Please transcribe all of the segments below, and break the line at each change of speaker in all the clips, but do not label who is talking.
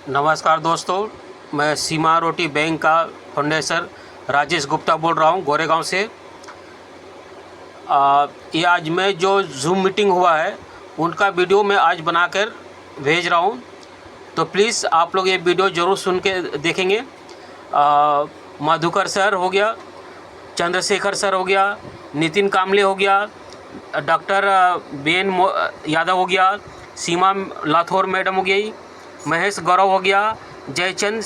नमस्कार दोस्तों, मैं सीमा रोटी बैंक का फाउंडेशन राजेश गुप्ता बोल रहा हूँ गोरेगांव से। ये आज में जो जूम मीटिंग हुआ है उनका वीडियो मैं आज बनाकर भेज रहा हूँ, तो प्लीज़ आप लोग ये वीडियो ज़रूर सुन के देखेंगे। मधुकर सर हो गया, चंद्रशेखर सर हो गया, नितिन कामले हो गया, डॉक्टर बेन यादव हो गया, सीमा लाथोर मैडम हो गई, महेश गौरव हो गया, जयचंद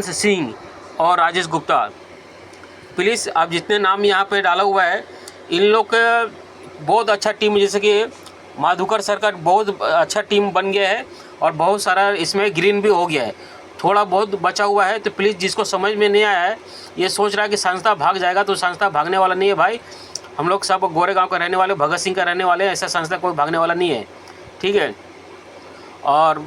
सिंह और राजेश गुप्ता। प्लीज़ आप जितने नाम यहाँ पे डाला हुआ है, इन लोग का बहुत अच्छा टीम, जैसे कि मधुकर सर का बहुत अच्छा टीम बन गया है और बहुत सारा इसमें ग्रीन भी हो गया है। थोड़ा बहुत बचा हुआ है, तो प्लीज़ जिसको समझ में नहीं आया है, ये सोच रहा है कि संस्था भाग जाएगा, तो संस्था भागने वाला नहीं है भाई। हम लोग सब गोरेगांव का रहने वाले, भगत सिंह का रहने वाले हैं, ऐसा संस्था कोई भागने वाला नहीं है, ठीक है। और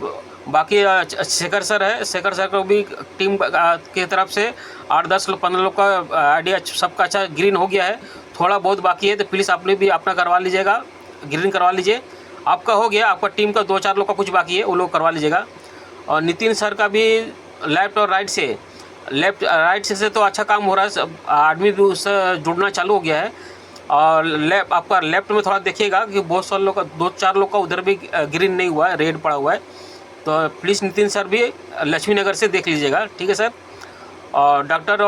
बाकी शेखर सर है, शेखर सर को भी टीम की तरफ से 8-10 लोग 15 लोग का आइडिया सबका अच्छा ग्रीन हो गया है। थोड़ा बहुत बाकी है, तो प्लीज़ आपने भी अपना करवा लीजिएगा, ग्रीन करवा लीजिए। आपका हो गया, आपका टीम का 2-4 लोग का कुछ बाकी है, वो लोग करवा लीजिएगा। और नितिन सर का भी लेफ्ट और राइट से तो अच्छा काम हो रहा है, आदमी भी उससे जुड़ना चालू हो गया है। और आपका लेफ्ट में थोड़ा देखिएगा कि बहुत सारे लोग का 2-4 लोग का उधर भी ग्रीन नहीं हुआ है, रेड पड़ा हुआ है, तो प्लीज़ नितिन सर भी लक्ष्मी नगर से देख लीजिएगा, ठीक है सर। और डॉक्टर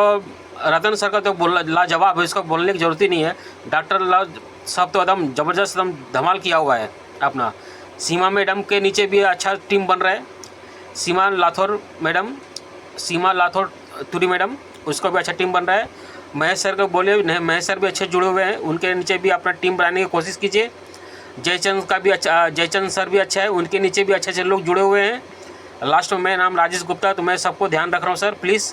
रतन सर का तो लाजवाब है, इसको बोलने की ज़रूरत ही नहीं है। डॉक्टर साहब तो एकदम ज़बरदस्त, एकदम धमाल किया हुआ है अपना। सीमा मैडम के नीचे भी अच्छा टीम बन रहा है, सीमा लाथोर तुरी मैडम, उसका भी अच्छा टीम बन रहा है। महेश सर को बोले, महेश सर भी अच्छे जुड़े हुए हैं, उनके नीचे भी अपना टीम बनाने की कोशिश कीजिए। जयचंद सर भी अच्छा है, उनके नीचे भी अच्छे लोग जुड़े हुए हैं। लास्ट में मेरा नाम राजेश गुप्ता, तो मैं सबको ध्यान रख रहा हूँ सर। प्लीज़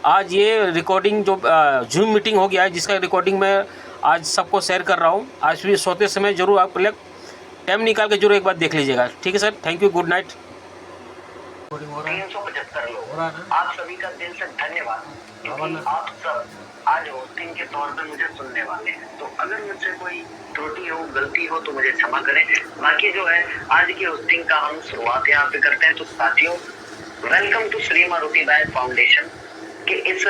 आज ये रिकॉर्डिंग जो जूम मीटिंग हो गया है, जिसका रिकॉर्डिंग मैं आज सबको शेयर कर रहा हूँ, आज भी सोते समय ज़रूर आप टाइम निकाल के जरूर एक बार देख लीजिएगा, ठीक है sir. Thank you, good night.
375 लोग, आप सभी का दिल से धन्यवाद, क्योंकि आप सब आज होस्टिंग के तौर पे मुझे सुनने वाले हैं। तो अगर मुझसे कोई त्रुटि हो, गलती हो, तो मुझे क्षमा करें। बाकी जो है, आज की होस्टिंग का हम शुरुआत यहाँ पे करते हैं। तो साथियों, welcome to Shri Maruti bank foundation के इस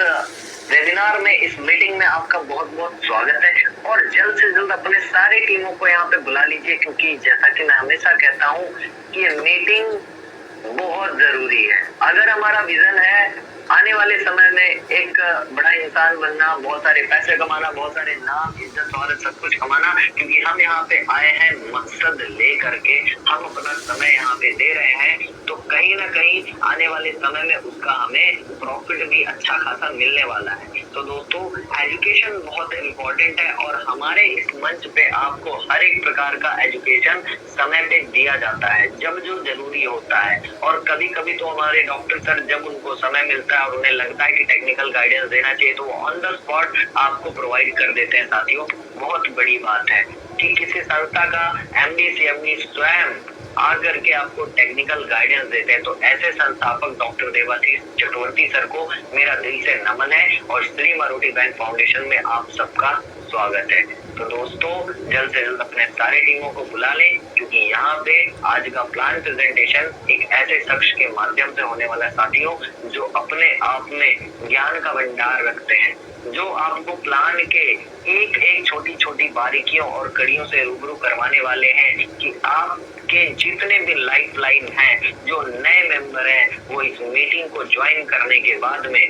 वेबिनार में, इस मीटिंग में आपका बहुत बहुत स्वागत है। और जल्द से जल्द अपने सारे टीमों को यहाँ पे बुला लीजिए, क्योंकि जैसा कि मैं हमेशा कहता हूँ कि ये मीटिंग बहुत जरूरी है। अगर हमारा विजन है आने वाले समय में एक बड़ा इंसान बनना, बहुत सारे पैसे कमाना, बहुत सारे नाम, इज्जत और सब कुछ कमाना, क्योंकि हम यहाँ पे आए हैं मकसद ले करके, हम अपना समय यहाँ पे दे रहे हैं, तो कहीं ना कहीं आने वाले समय में उसका हमें प्रॉफिट भी अच्छा खासा मिलने वाला है। तो दोस्तों, एजुकेशन बहुत इम्पोर्टेंट है और हमारे इस मंच पे आपको हर एक प्रकार का एजुकेशन समय पे दिया जाता है, जब जो जरूरी होता है। और कभी कभी तो हमारे डॉक्टर सर, जब उनको समय मिलता है और उन्हें लगता है कि टेक्निकल गाइडेंस देना चाहिए, तो वो ऑन द स्पॉट आपको प्रोवाइड कर देते हैं। साथियों, बहुत बड़ी बात है कि किसी संस्था का MD CMD स्वयं आकर के आपको टेक्निकल गाइडेंस देते हैं, तो ऐसे संस्थापक डॉक्टर देवाशीष चक्रवर्ती सर को मेरा दिल से नमन है और श्री मारुति बैंक फाउंडेशन में आप सबका स्वागत है। तो दोस्तों, जल्द से जल्द अपने सारे टीमों को बुला लें, क्योंकि यहाँ पे आज का प्लान प्रेजेंटेशन एक ऐसे शख्स के माध्यम से होने वाला है साथियों, जो अपने आप में ज्ञान का भंडार रखते हैं, जो आपको प्लान के एक एक छोटी छोटी बारीकियों और कड़ियों से रूबरू करवाने वाले हैं कि आपके जितने भी लाइफलाइन हैं, जो नए मेंबर हैं, वो इस मीटिंग को ज्वाइन करने के बाद में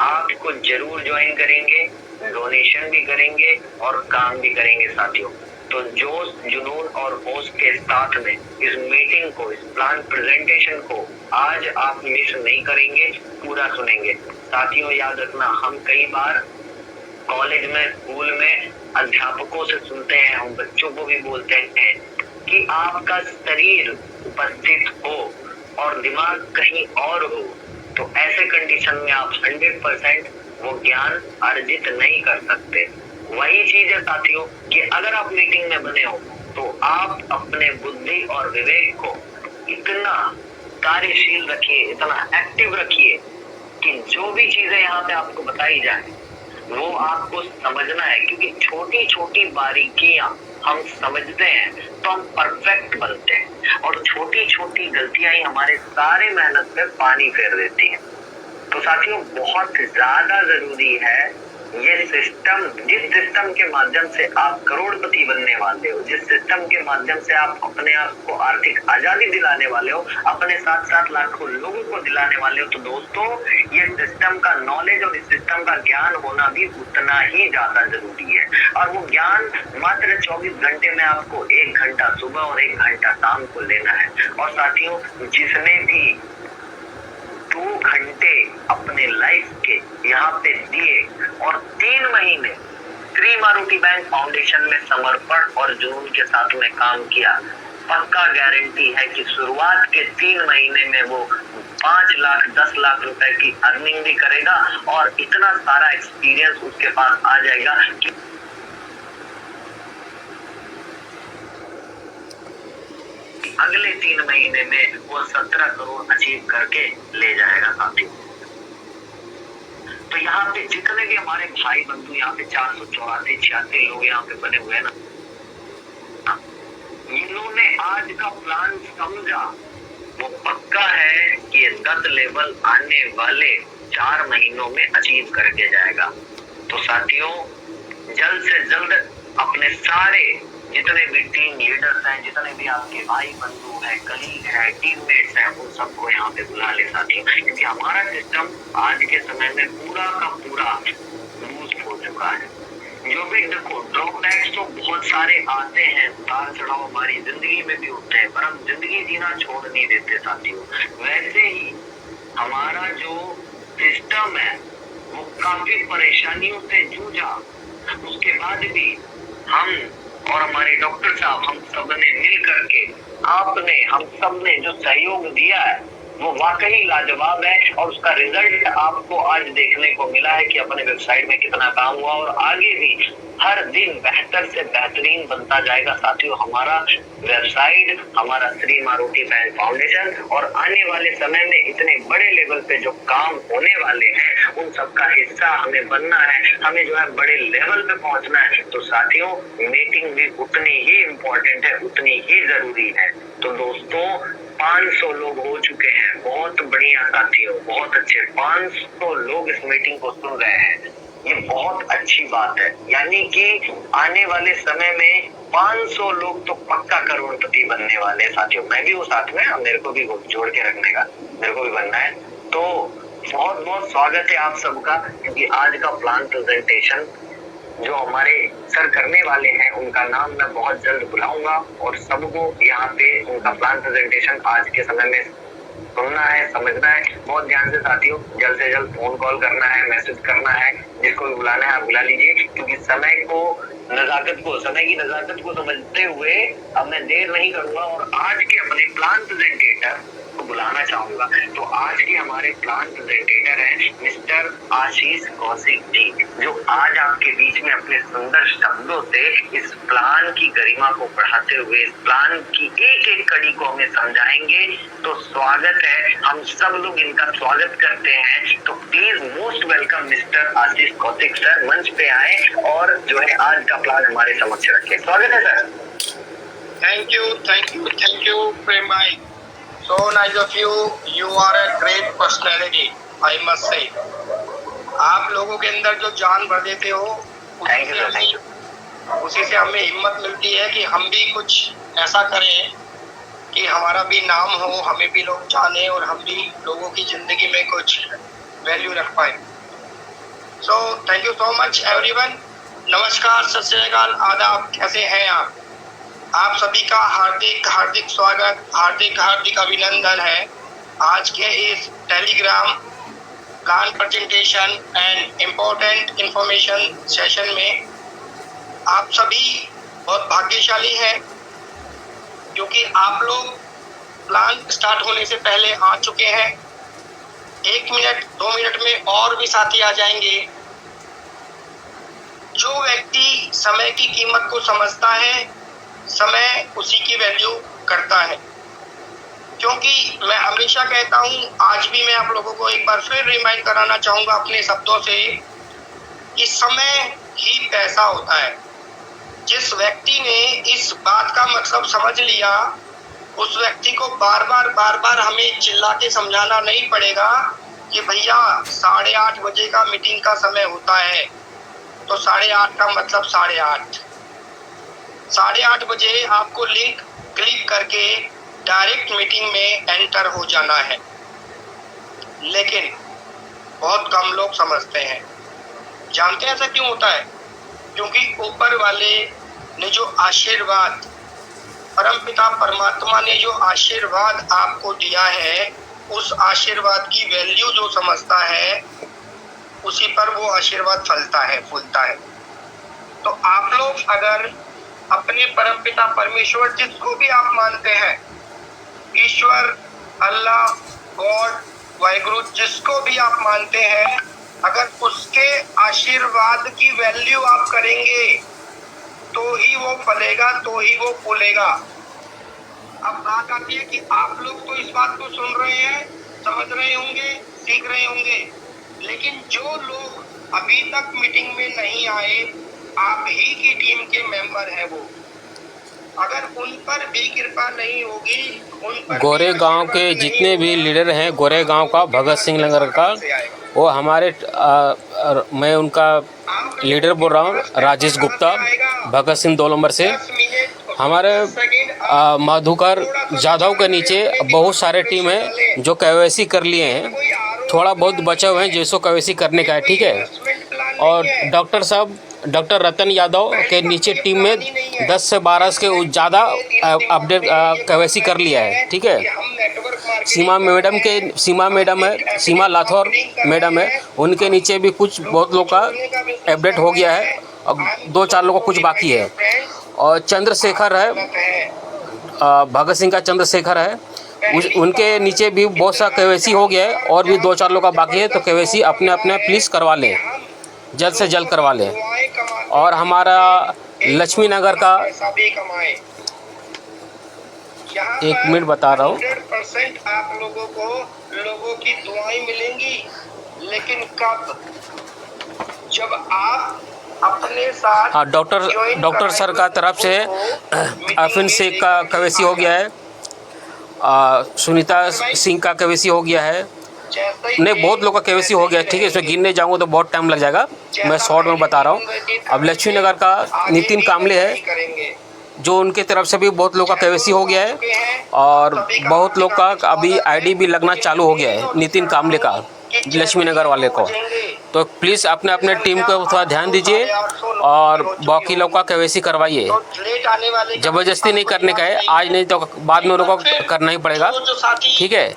आपको जरूर ज्वाइन करेंगे, डोनेशन भी करेंगे और काम भी करेंगे साथियों। तो जोश, जुनून और होश के साथ में इस मीटिंग को, इस प्लान प्रेजेंटेशन को आज आप मिस नहीं करेंगे, पूरा सुनेंगे। साथियों, याद रखना, हम कई बार कॉलेज में, स्कूल में अध्यापकों से सुनते हैं, हम बच्चों को भी बोलते हैं कि आपका शरीर उपस्थित हो और दिमाग कहीं और हो, तो ऐसे कंडीशन में आप 100% वो ज्ञान अर्जित नहीं कर सकते। वही चीज है साथियों कि अगर आप मीटिंग में बने हो, तो आप अपने बुद्धि और विवेक को इतना कार्यशील रखिए, इतना एक्टिव रखिए कि जो भी चीजें यहाँ पे आपको बताई जाए वो आपको समझना है, क्योंकि छोटी छोटी बारीकियां हम समझते हैं तो हम परफेक्ट बनते हैं, और छोटी छोटी गलतियां ही हमारे सारे मेहनत पे पानी फेर देती हैं। तो साथियों, बहुत ज्यादा जरूरी है ये सिस्टम, जिस सिस्टम के माध्यम से आप करोड़पति बनने वाले हो, जिस सिस्टम के माध्यम से आप अपने आप को आर्थिक आजादी दिलाने वाले हो, अपने साथ साथ लाखों लोगों को दिलाने वाले हो। तो दोस्तों, ये सिस्टम का नॉलेज और इस सिस्टम का ज्ञान होना भी उतना ही ज्यादा जरूरी है। और वो ज्ञान मात्र 24 घंटे में आपको 1 घंटा सुबह और 1 घंटा शाम को लेना है। और साथियों, जिसने भी 2 घंटे अपने लाइफ के यहाँ पे दिए और 3 महीने श्री मारुति बैंक फाउंडेशन में समर्पण और जुनून के साथ में काम किया, पक्का गारंटी है कि शुरुआत के 3 महीने में वो 5 लाख 10 लाख रुपए की अर्निंग भी करेगा, और इतना सारा एक्सपीरियंस उसके पास आ जाएगा कि अगले 3 महीने में वो 17 करोड़ अचीव करके ले जाएगा साथियों। तो यहाँ पे जितने भी हमारे भाई बंधु यहाँ पे 484-86 लोग यहाँ पे बने हुए हैं ना, इन्होंने आज का प्लान समझा, वो पक्का है कि 10 लेवल आने वाले 4 महीनों में अचीव करके जाएगा। तो साथियों, जल्द से जल्द अपने सारे जितने भी टीम लीडर्स हैं, जितने भी आपके भाई बंधु हैं, कलीग हैं, टीममेट्स हैं, उन सबको यहाँ पे बुला ले साथियों, क्योंकि हमारा सिस्टम आज के समय में पूरा का पूरा लूज हो चुका है। जो भी देखो, ड्रॉबैक्स तो बहुत सारे आते हैं, उतार चढ़ाव हमारी जिंदगी में भी होते हैं, पर हम जिंदगी जीना छोड़ नहीं देते साथियों। वैसे ही हमारा जो सिस्टम है वो काफी परेशानियों से जूझा, उसके बाद भी हम और हमारे डॉक्टर साहब, हम सब ने मिल करके, आपने, हम सब ने जो सहयोग दिया है वो वाकई लाजवाब है। और उसका रिजल्ट आपको आज देखने को मिला है कि अपने वेबसाइट में कितना काम हुआ, और आगे भी हर दिन बेहतर से बेहतरीन बनता जाएगा साथियों हमारा वेबसाइट, हमारा श्री मारुति बैंक फाउंडेशन। और आने वाले समय में इतने बड़े लेवल पे जो काम होने वाले हैं, उन सबका हिस्सा हमें बनना है, हमें जो है बड़े लेवल पे पहुंचना है। तो साथियों, मीटिंग भी उतनी ही इम्पोर्टेंट है, उतनी ही जरूरी है। तो दोस्तों, 500 लोग हो चुके हैं, बहुत बढ़िया साथियों, बहुत अच्छे। 500 लोग इस मीटिंग को सुन रहे हैं, ये बहुत अच्छी बात है। यानी कि आने वाले समय में 500 लोग तो पक्का करोड़पति बनने वाले साथियों। मैं भी हूँ साथ में, मेरे को भी जोड़ के रखने का, मेरे को भी बनना है। तो बहुत बहुत स्वागत है आप सबका, क्योंकि आज का प्लान प्रेजेंटेशन जो हमारे सर करने वाले हैं, उनका नाम मैं बहुत जल्द बुलाऊंगा, और सबको यहाँ पे उनका प्लान प्रेजेंटेशन आज के समय में सुनना है, समझना है बहुत ध्यान से साथियों। जल्द से जल्द फोन कॉल करना है, मैसेज करना है, जिसको भी बुलाना है आप बुला लीजिए, क्योंकि समय की नजाकत को समझते हुए अब मैं देर नहीं करूंगा, और आज के अपने प्लान प्रेजेंटेटर को बुलाना चाहूंगा। तो आज के हमारे प्लान प्रेजेंटेटर हैं मिस्टर आशीष कौशिक जी, जो आज आपके बीच में अपने सुंदर शब्दों से इस प्लान की गरिमा को बढ़ाते हुए इस प्लान की एक एक कड़ी को हमें समझाएंगे। तो स्वागत है, हम सब लोग इनका स्वागत करते हैं। तो please most welcome mister Ashish Kaushik sir, मंच पे आए और जो है आज का प्लान हमारे समक्ष रखें। स्वागत है सर।
थैंक यू प्रेम भाई। So nice of you. You are a great personality, I must say. आप लोगों के अंदर जो जान भर देते हो, उसी से हमें हिम्मत मिलती है कि हम भी कुछ ऐसा करें कि हमारा भी नाम हो, हमें भी लोग जाने, और हम भी लोगों की जिंदगी में कुछ वैल्यू रख पाए। So thank you so much everyone. नमस्कार, सत श्री अकाल, आदाब, कैसे हैं आप? आप सभी का हार्दिक हार्दिक स्वागत, हार्दिक हार्दिक अभिनंदन है आज के इस Telegram plan presentation and important information session में। आप सभी बहुत भाग्यशाली हैं, क्योंकि आप लोग प्लान स्टार्ट होने से पहले आ चुके हैं। 1 मिनट 2 मिनट में और भी साथी आ जाएंगे। जो व्यक्ति समय की कीमत को समझता है, समय उसी की वैल्यू करता है। क्योंकि मैं हमेशा कहता हूँ, आज भी मैं आप लोगों को एक बार फिर रिमाइंड कराना चाहूँगा अपने शब्दों से, कि समय ही पैसा होता है। जिस व्यक्ति ने इस बात का मतलब समझ लिया, उस व्यक्ति को बार बार हमें चिल्ला के समझाना नहीं पड़ेगा कि भैया 8:30 बजे का मीटिंग का समय होता है, तो 8:30 का मतलब 8:30। 8:30 बजे आपको लिंक क्लिक करके डायरेक्ट मीटिंग में एंटर हो जाना है। लेकिन बहुत कम लोग समझते हैं। जानते हैं ऐसा क्यों होता है? क्योंकि ऊपर वाले ने जो आशीर्वाद, परमपिता परमात्मा ने जो आशीर्वाद आपको दिया है, उस आशीर्वाद की वैल्यू जो समझता है, उसी पर वो आशीर्वाद फलता है, फूलता है। तो आप लोग अगर अपने परमपिता परमेश्वर, जिसको भी आप मानते हैं, ईश्वर, अल्लाह, गॉड, वाहिगुरु, जिसको भी आप मानते हैं, अगर उसके आशीर्वाद की वैल्यू आप करेंगे तो ही वो फलेगा, तो ही वो फूलेगा। अब बात आती है कि आप लोग तो इस बात को सुन रहे हैं, समझ रहे होंगे, सीख रहे होंगे, लेकिन जो लोग अभी तक मीटिंग में नहीं आए, आप ही की टीम के मेंबर हैं वो, अगर उन पर भी कृपा नहीं होगी, उन पर
गोरेगांव के जितने भी लीडर हैं, गोरेगांव का भगत सिंह नगर का, वो हमारे मैं उनका लीडर बोल रहा हूँ, राजेश गुप्ता, भगत सिंह 2 नंबर से। हमारे मधुकर जाधव के नीचे बहुत सारे टीम हैं जो केवाईसी कर लिए हैं, थोड़ा बहुत बचे हुए हैं जिसको केवाईसी करने का है, ठीक है। और डॉक्टर साहब, डॉक्टर रतन यादव के नीचे टीम में 10 से 12 के ज़्यादा अपडेट केवाईसी कर लिया है, ठीक है। सीमा मैडम है, सीमा लाथौर मैडम है, उनके नीचे भी कुछ बहुत लोग का अपडेट हो गया है, अब 2-4 लोगों का कुछ बाकी है। और चंद्रशेखर है, भगत सिंह का चंद्रशेखर है, उनके नीचे भी बहुत सा केवाईसी हो गया है, और भी 2-4 लोग का बाकी है। तो केवाईसी अपने अपने प्लीज़ करवा लें, जल्द से जल्द करवा लें। और हमारा लक्ष्मी नगर का, 1 मिनट बता रहा हूँ,
100% आप लोगों को लोगों की दुआएं मिलेंगी, लेकिन कब? जब आप अपने साथ,
हाँ, डॉक्टर सर का तरफ से अफिन शेख का केवाईसी हो गया है, सुनीता सिंह का केवाईसी हो गया है, नहीं बहुत लोग का केवाईसी हो गया है, ठीक है। इसमें गिनने जाऊँगा तो बहुत टाइम लग जाएगा, मैं शॉर्ट में बता रहा हूँ। अब लक्ष्मी नगर का नितिन कामले है, जो उनके तरफ से भी बहुत लोग का केवाईसी हो गया है, और बहुत लोग का अभी आईडी भी लगना चालू हो गया है, नितिन कामले का, लक्ष्मी नगर वाले को। तो प्लीज़ अपने अपने टीम को थोड़ा ध्यान दीजिए और बाकी लोग का केवाईसी करवाइए। ज़बरदस्ती नहीं करने का है, आज नहीं तो बाद में उनको करना ही पड़ेगा, ठीक है।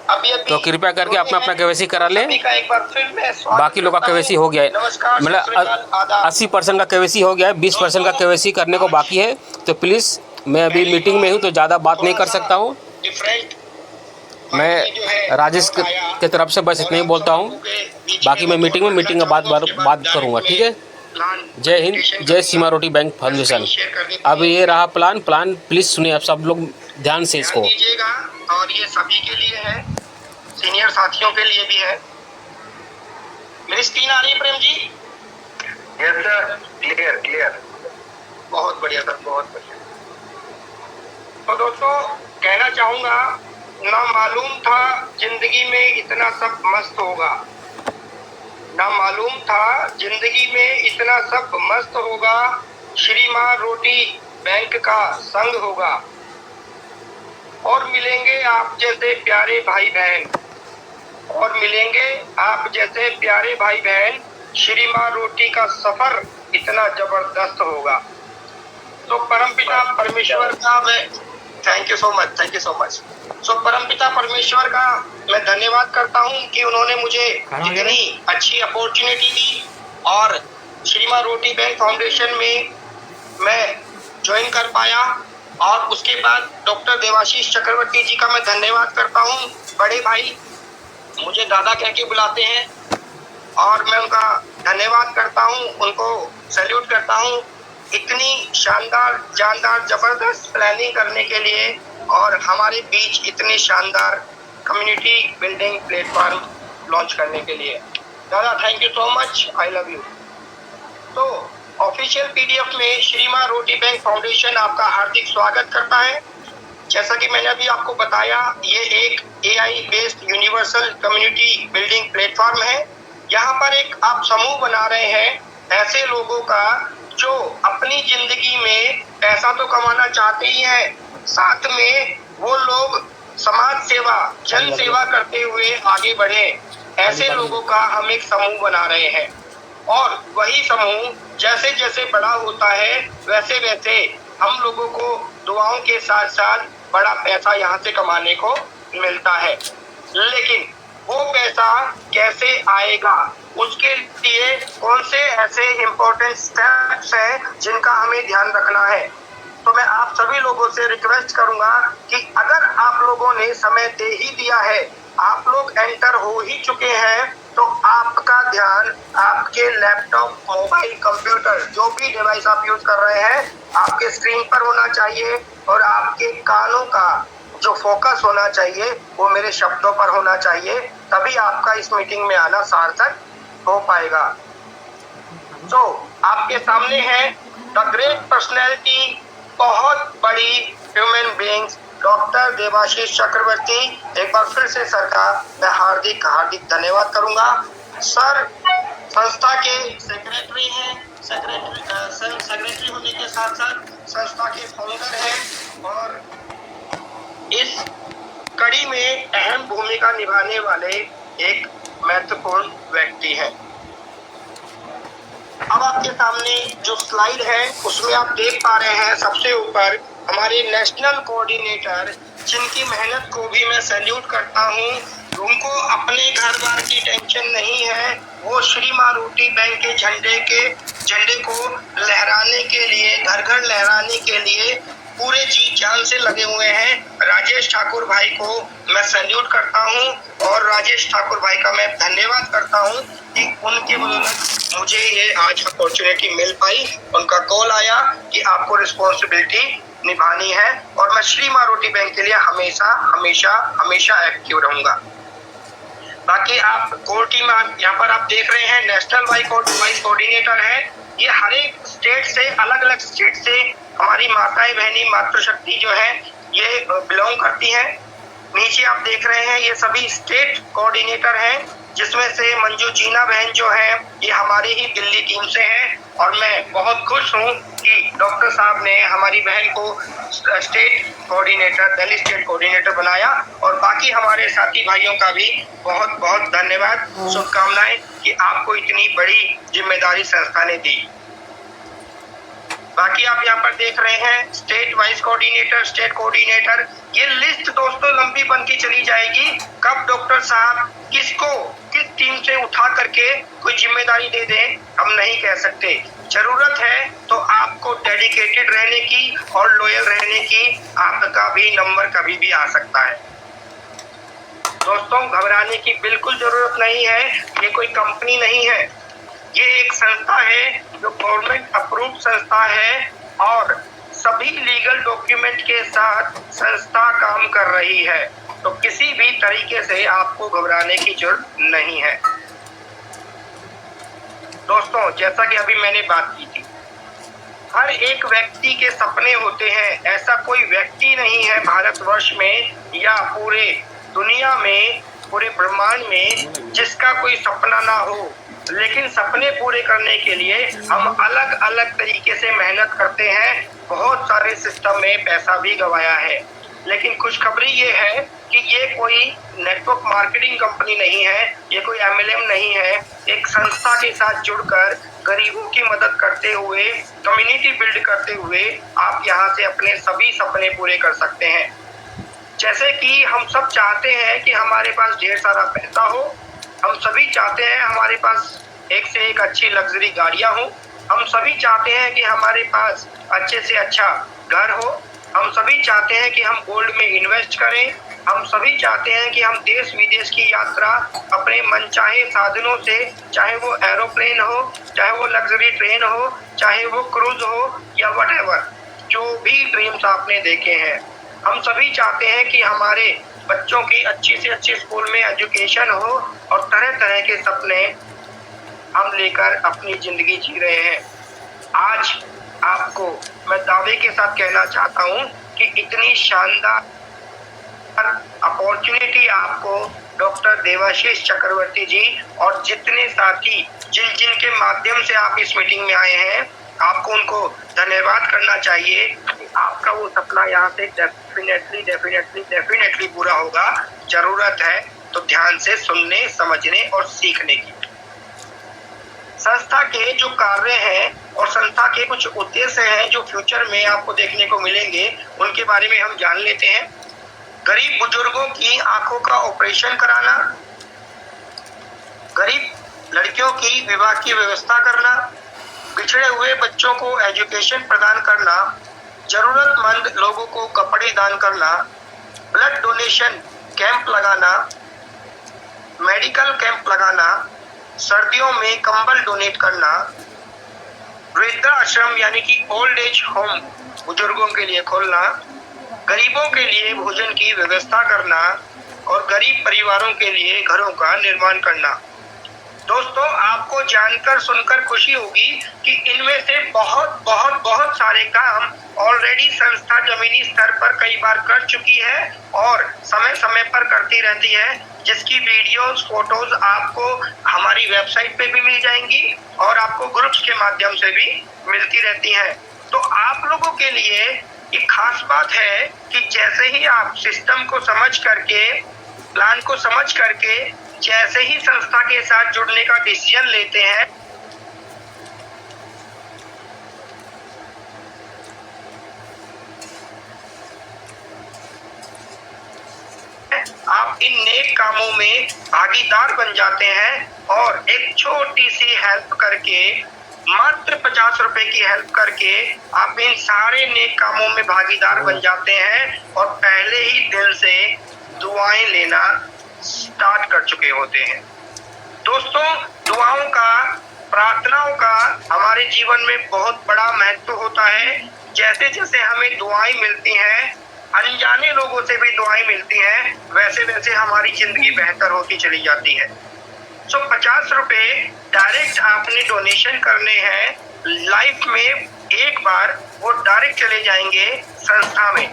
तो कृपया करके अपना अपना केवाईसी करा लें। बाकी लोग का केवाईसी हो गया है, मतलब 80% का केवाईसी हो गया है, 20% का केवाईसी करने को बाकी है। तो प्लीज़, मैं अभी मीटिंग में हूँ तो ज़्यादा बात नहीं कर सकता हूँ, मैं राजेश के तरफ से बस इतना ही बोलता हूँ, बाकी मैं मीटिंग में बात करूँगा, ठीक है। जय हिंद, जय सीमा रोटी बैंक फाउंडेशन। अब ये रहा प्लान प्लीज़ सुनिए आप सब लोग ध्यान से इसको।
और ये सभी के लिए है, सीनियर साथियों के लिए भी है। मेरी स्क्रीन आ रही है Prem ji?
Yes sir, clear.
बहुत बढ़िया सर, बहुत बढ़िया। तो दोस्तों, कहना चाहूँगा, ना मालूम था जिंदगी में इतना सब मस्त होगा, ना मालूम था जिंदगी में इतना सब मस्त होगा, श्री माँ रोटी बैंक का संग होगा, और मिलेंगे आप जैसे प्यारे भाई बहन, और मिलेंगे आप जैसे प्यारे भाई बहन, श्री माँ रोटी का सफर इतना जबरदस्त होगा। तो परमपिता परमेश्वर का मैं थैंक यू सो मच। सो परमपिता परमेश्वर का मैं धन्यवाद करता हूँ कि उन्होंने मुझे इतनी अच्छी अपॉर्चुनिटी दी, और श्री माँ रोटी बैंक फाउंडेशन में मैं ज्वाइन कर पाया। और उसके बाद डॉक्टर देवाशीष चक्रवर्ती जी का मैं धन्यवाद करता हूँ, बड़े भाई मुझे दादा कह के बुलाते हैं, और मैं उनका धन्यवाद करता हूँ, उनको सैल्यूट करता हूँ इतनी शानदार जानदार जबरदस्त प्लानिंग करने के लिए, और हमारे बीच इतने शानदार कम्युनिटी बिल्डिंग प्लेटफॉर्म लॉन्च करने के लिए। दादा thank you so much, I love you. तो ऑफिशियल पीडीएफ में श्री मां रोटी बैंक फाउंडेशन आपका हार्दिक स्वागत करता है। जैसा कि मैंने अभी आपको बताया, ये एक AI based universal community building platform है। यहाँ पर एक आप समूह बना रहे हैं ऐसे लोगों का जो अपनी जिंदगी में पैसा तो कमाना चाहते ही हैं, साथ में वो लोग समाज सेवा, जन सेवा करते हुए आगे बढ़े। ऐसे लोगों का हम एक समूह बना रहे हैं और वही समूह जैसे जैसे बड़ा होता है वैसे वैसे हम लोगों को दुआओं के साथ साथ बड़ा पैसा यहाँ से कमाने को मिलता है। लेकिन वो पैसा कैसे आएगा, उसके लिए कौन से ऐसे इम्पोर्टेंट स्टेप्स हैं जिनका हमें ध्यान रखना है। तो मैं आप सभी लोगों से रिक्वेस्ट करूंगा कि अगर आप लोगों ने समय दे ही दिया है, आप लोग एंटर हो ही चुके हैं, तो आपका ध्यान आपके लैपटॉप, मोबाइल, कंप्यूटर, जो भी डिवाइस आप यूज कर रहे हैं, आपके स्क्रीन पर होना चाहिए और आपके कानों का जो फोकस होना चाहिए वो मेरे शब्दों पर होना चाहिए। तभी आपका इस मीटिंग में आना सार्थक हो पाएगा। तो आपके सामने है द ग्रेट पर्सनैलिटी, बहुत बड़ी ह्यूमन बीइंग्स, डॉक्टर देवाशीष चक्रवर्ती। एक बार फिर से सर का मैं हार्दिक धन्यवाद करूंगा। सर संस्था के सेक्रेटरी हैं, सेक्रेटरी होने के साथ साथ संस्था के फाउंडर हैं और इस कड़ी में अहम भूमिका निभाने वाले एक महत्वपूर्ण व्यक्ति हैं। अब आपके सामने जो स्लाइड है उसमें आप देख पा रहे हैं सबसे ऊपर हमारे नेशनल कोऑर्डिनेटर, जिनकी मेहनत को भी मैं सैल्यूट करता हूं। उनको अपने घर बार की टेंशन नहीं है, वो श्री मां रोटी बैंक के झंडे को लहराने के लिए, घर घर लहराने के लिए पूरे जी जान से लगे हुए हैं। राजेश ठाकुर भाई को मैं सैल्यूट करता हूं और राजेश ठाकुर भाई का मैं धन्यवाद करता हूं कि उनके बदौलत मुझे ये आज अपॉर्चुनिटी मिल पाई। उनका कॉल आया कि आपको रिस्पॉन्सिबिलिटी निभानी है और मैं श्री मां रोटी बैंक के लिए हमेशा एक्टिव रहूंगा। बाकी आप कोर टीम यहाँ पर आप देख रहे हैं, नेशनल वाइस कोऑर्डिनेटर है। ये हर एक स्टेट से, अलग अलग स्टेट से हमारी माताएं बहनी, मातृशक्ति जो है ये बिलोंग करती हैं। नीचे आप देख रहे हैं ये सभी स्टेट कोऑर्डिनेटर हैं, जिसमें से मंजू जीना बहन जो है ये हमारी ही दिल्ली टीम से हैं और मैं बहुत खुश हूँ कि डॉक्टर साहब ने हमारी बहन को state coordinator, Delhi state coordinator बनाया। और बाकी हमारे साथी भाइयों का भी बहुत बहुत धन्यवाद, शुभकामनाएं कि आपको इतनी बड़ी जिम्मेदारी संस्था ने दी। बाकी आप यहाँ पर देख रहे हैं state wise coordinator, state coordinator. ये लिस्ट दोस्तों लंबी बनती चली जाएगी। कब डॉक्टर साहब किसको किस टीम से उठा करके कोई जिम्मेदारी दे दें हम नहीं कह सकते। जरूरत है तो आपको डेडिकेटेड रहने की और लॉयल रहने की, आपका भी नंबर कभी भी आ सकता है। दोस्तों घबराने की बिल्कुल जरूरत नहीं है, ये कोई कंपनी नहीं है, ये एक संस्था है जो गवर्नमेंट अप्रूव्ड संस्था है और सभी लीगल डॉक्यूमेंट के साथ संस्था काम कर रही है। तो किसी भी तरीके से आपको घबराने की जरूरत नहीं है। दोस्तों जैसा कि अभी मैंने बात की थी, हर एक व्यक्ति के सपने होते हैं। ऐसा कोई व्यक्ति नहीं है भारतवर्ष में या पूरे दुनिया में, पूरे ब्रह्मांड में जिसका कोई सपना ना हो। लेकिन सपने पूरे करने के लिए हम अलग अलग तरीके से मेहनत करते हैं। बहुत सारे सिस्टम में पैसा भी गंवाया है, लेकिन खुशखबरी ये है कि ये कोई नेटवर्क मार्केटिंग कंपनी नहीं है, ये कोई MLM नहीं है। एक संस्था के साथ जुड़कर गरीबों की मदद करते हुए, कम्युनिटी बिल्ड करते हुए आप यहाँ से अपने सभी सपने पूरे कर सकते हैं। जैसे कि हम सब चाहते हैं कि हमारे पास ढेर सारा पैसा हो, हम सभी चाहते हैं हमारे पास एक से एक अच्छी लग्जरी गाड़ियां हो, हम सभी चाहते हैं कि हमारे पास अच्छे से अच्छा घर हो, हम सभी चाहते हैं कि हम गोल्ड में इन्वेस्ट करें, हम सभी चाहते हैं कि हम देश विदेश की यात्रा अपने मनचाहे साधनों से, चाहे वो एरोप्लेन हो, चाहे वो लग्जरी ट्रेन हो, चाहे वो क्रूज हो या व्हाटएवर, जो भी ड्रीम्स आपने देखे हैं, हम सभी चाहते हैं कि हमारे बच्चों की अच्छी से अच्छी स्कूल में एजुकेशन हो और तरह तरह के सपने हम लेकर अपनी जिंदगी जी रहे हैं। आज आपको मैं दावे के साथ कहना चाहता हूं कि इतनी शानदार अपॉर्चुनिटी आपको डॉक्टर देवाशीष चक्रवर्ती जी और जितने साथी जिन के माध्यम से आप इस मीटिंग में आए हैं, आपको उनको धन्यवाद करना चाहिए। आपका वो सपना यहाँ से डेफिनेटली पूरा होगा। जरूरत है तो ध्यान से सुनने, समझने और सीखने की। संस्था के जो कार्य हैं और संस्था के कुछ उद्देश्य हैं जो फ्यूचर में आपको देखने को मिलेंगे, उनके बारे में हम जान लेते हैं। गरीब बुजुर्गों की आंखों का ऑपरेशन कराना, गरीब लड़कियों की विवाह की व्यवस्था करना, पिछड़े हुए बच्चों को एजुकेशन प्रदान करना, जरूरतमंद लोगों को कपड़े दान करना, ब्लड डोनेशन कैंप लगाना, मेडिकल कैंप लगाना, सर्दियों में कंबल डोनेट करना, वृद्धाश्रम यानी कि ओल्ड एज होम बुजुर्गों के लिए खोलना, गरीबों के लिए भोजन की व्यवस्था करना और गरीब परिवारों के लिए घरों का निर्माण करना। दोस्तों, आपको जानकर सुनकर खुशी होगी कि इनमें से बहुत सारे काम ऑलरेडी संस्था जमीनी स्तर पर कई बार कर चुकी है और समय समय पर करती रहती है, जिसकी वीडियोस, फोटोज आपको हमारी वेबसाइट पे भी मिल जाएंगी और आपको ग्रुप्स के माध्यम से भी मिलती रहती हैं। तो आप लोगों के लिए एक खास बात है कि जैसे ही आप सिस्टम को समझ करके, प्लान को समझ करके जैसे ही संस्था के साथ जुड़ने का डिसीजन लेते हैं, आप इन नेक कामों में भागीदार बन जाते हैं और एक छोटी सी हेल्प करके, मात्र 50 रुपए की हेल्प करके आप इन सारे नेक कामों में भागीदार बन जाते हैं और पहले ही दिन से दुआएं लेना स्टार्ट कर चुके होते हैं। दोस्तों, दुआओं का, प्रार्थनाओं का हमारे जीवन में बहुत बड़ा महत्व होता है। जैसे जैसे हमें दुआएं मिलती हैं, अनजाने लोगों से भी दुआएं मिलती हैं, वैसे वैसे हमारी जिंदगी बेहतर होती चली जाती है। 50 रुपए डायरेक्ट आपने डोनेशन करने हैं, लाइफ में एक बार वो डायरेक्ट चले जाएंगे संस्था में।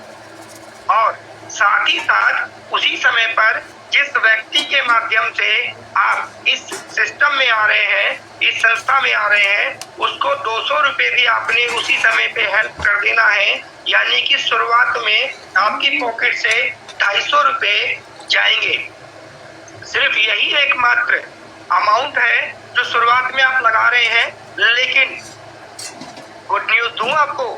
और साथ ही साथ उसी समय पर जिस व्यक्ति के माध्यम से आप इस सिस्टम में आ रहे हैं, इस संस्था में आ रहे हैं, उसको 200 रुपए भी आपने उसी समय पे हेल्प कर देना है। यानी कि शुरुआत में आपकी पॉकेट से 250 रुपए जाएंगे। सिर्फ यही एकमात्र अमाउंट है जो शुरुआत में आप लगा रहे हैं। लेकिन गुड न्यूज दूं आपको,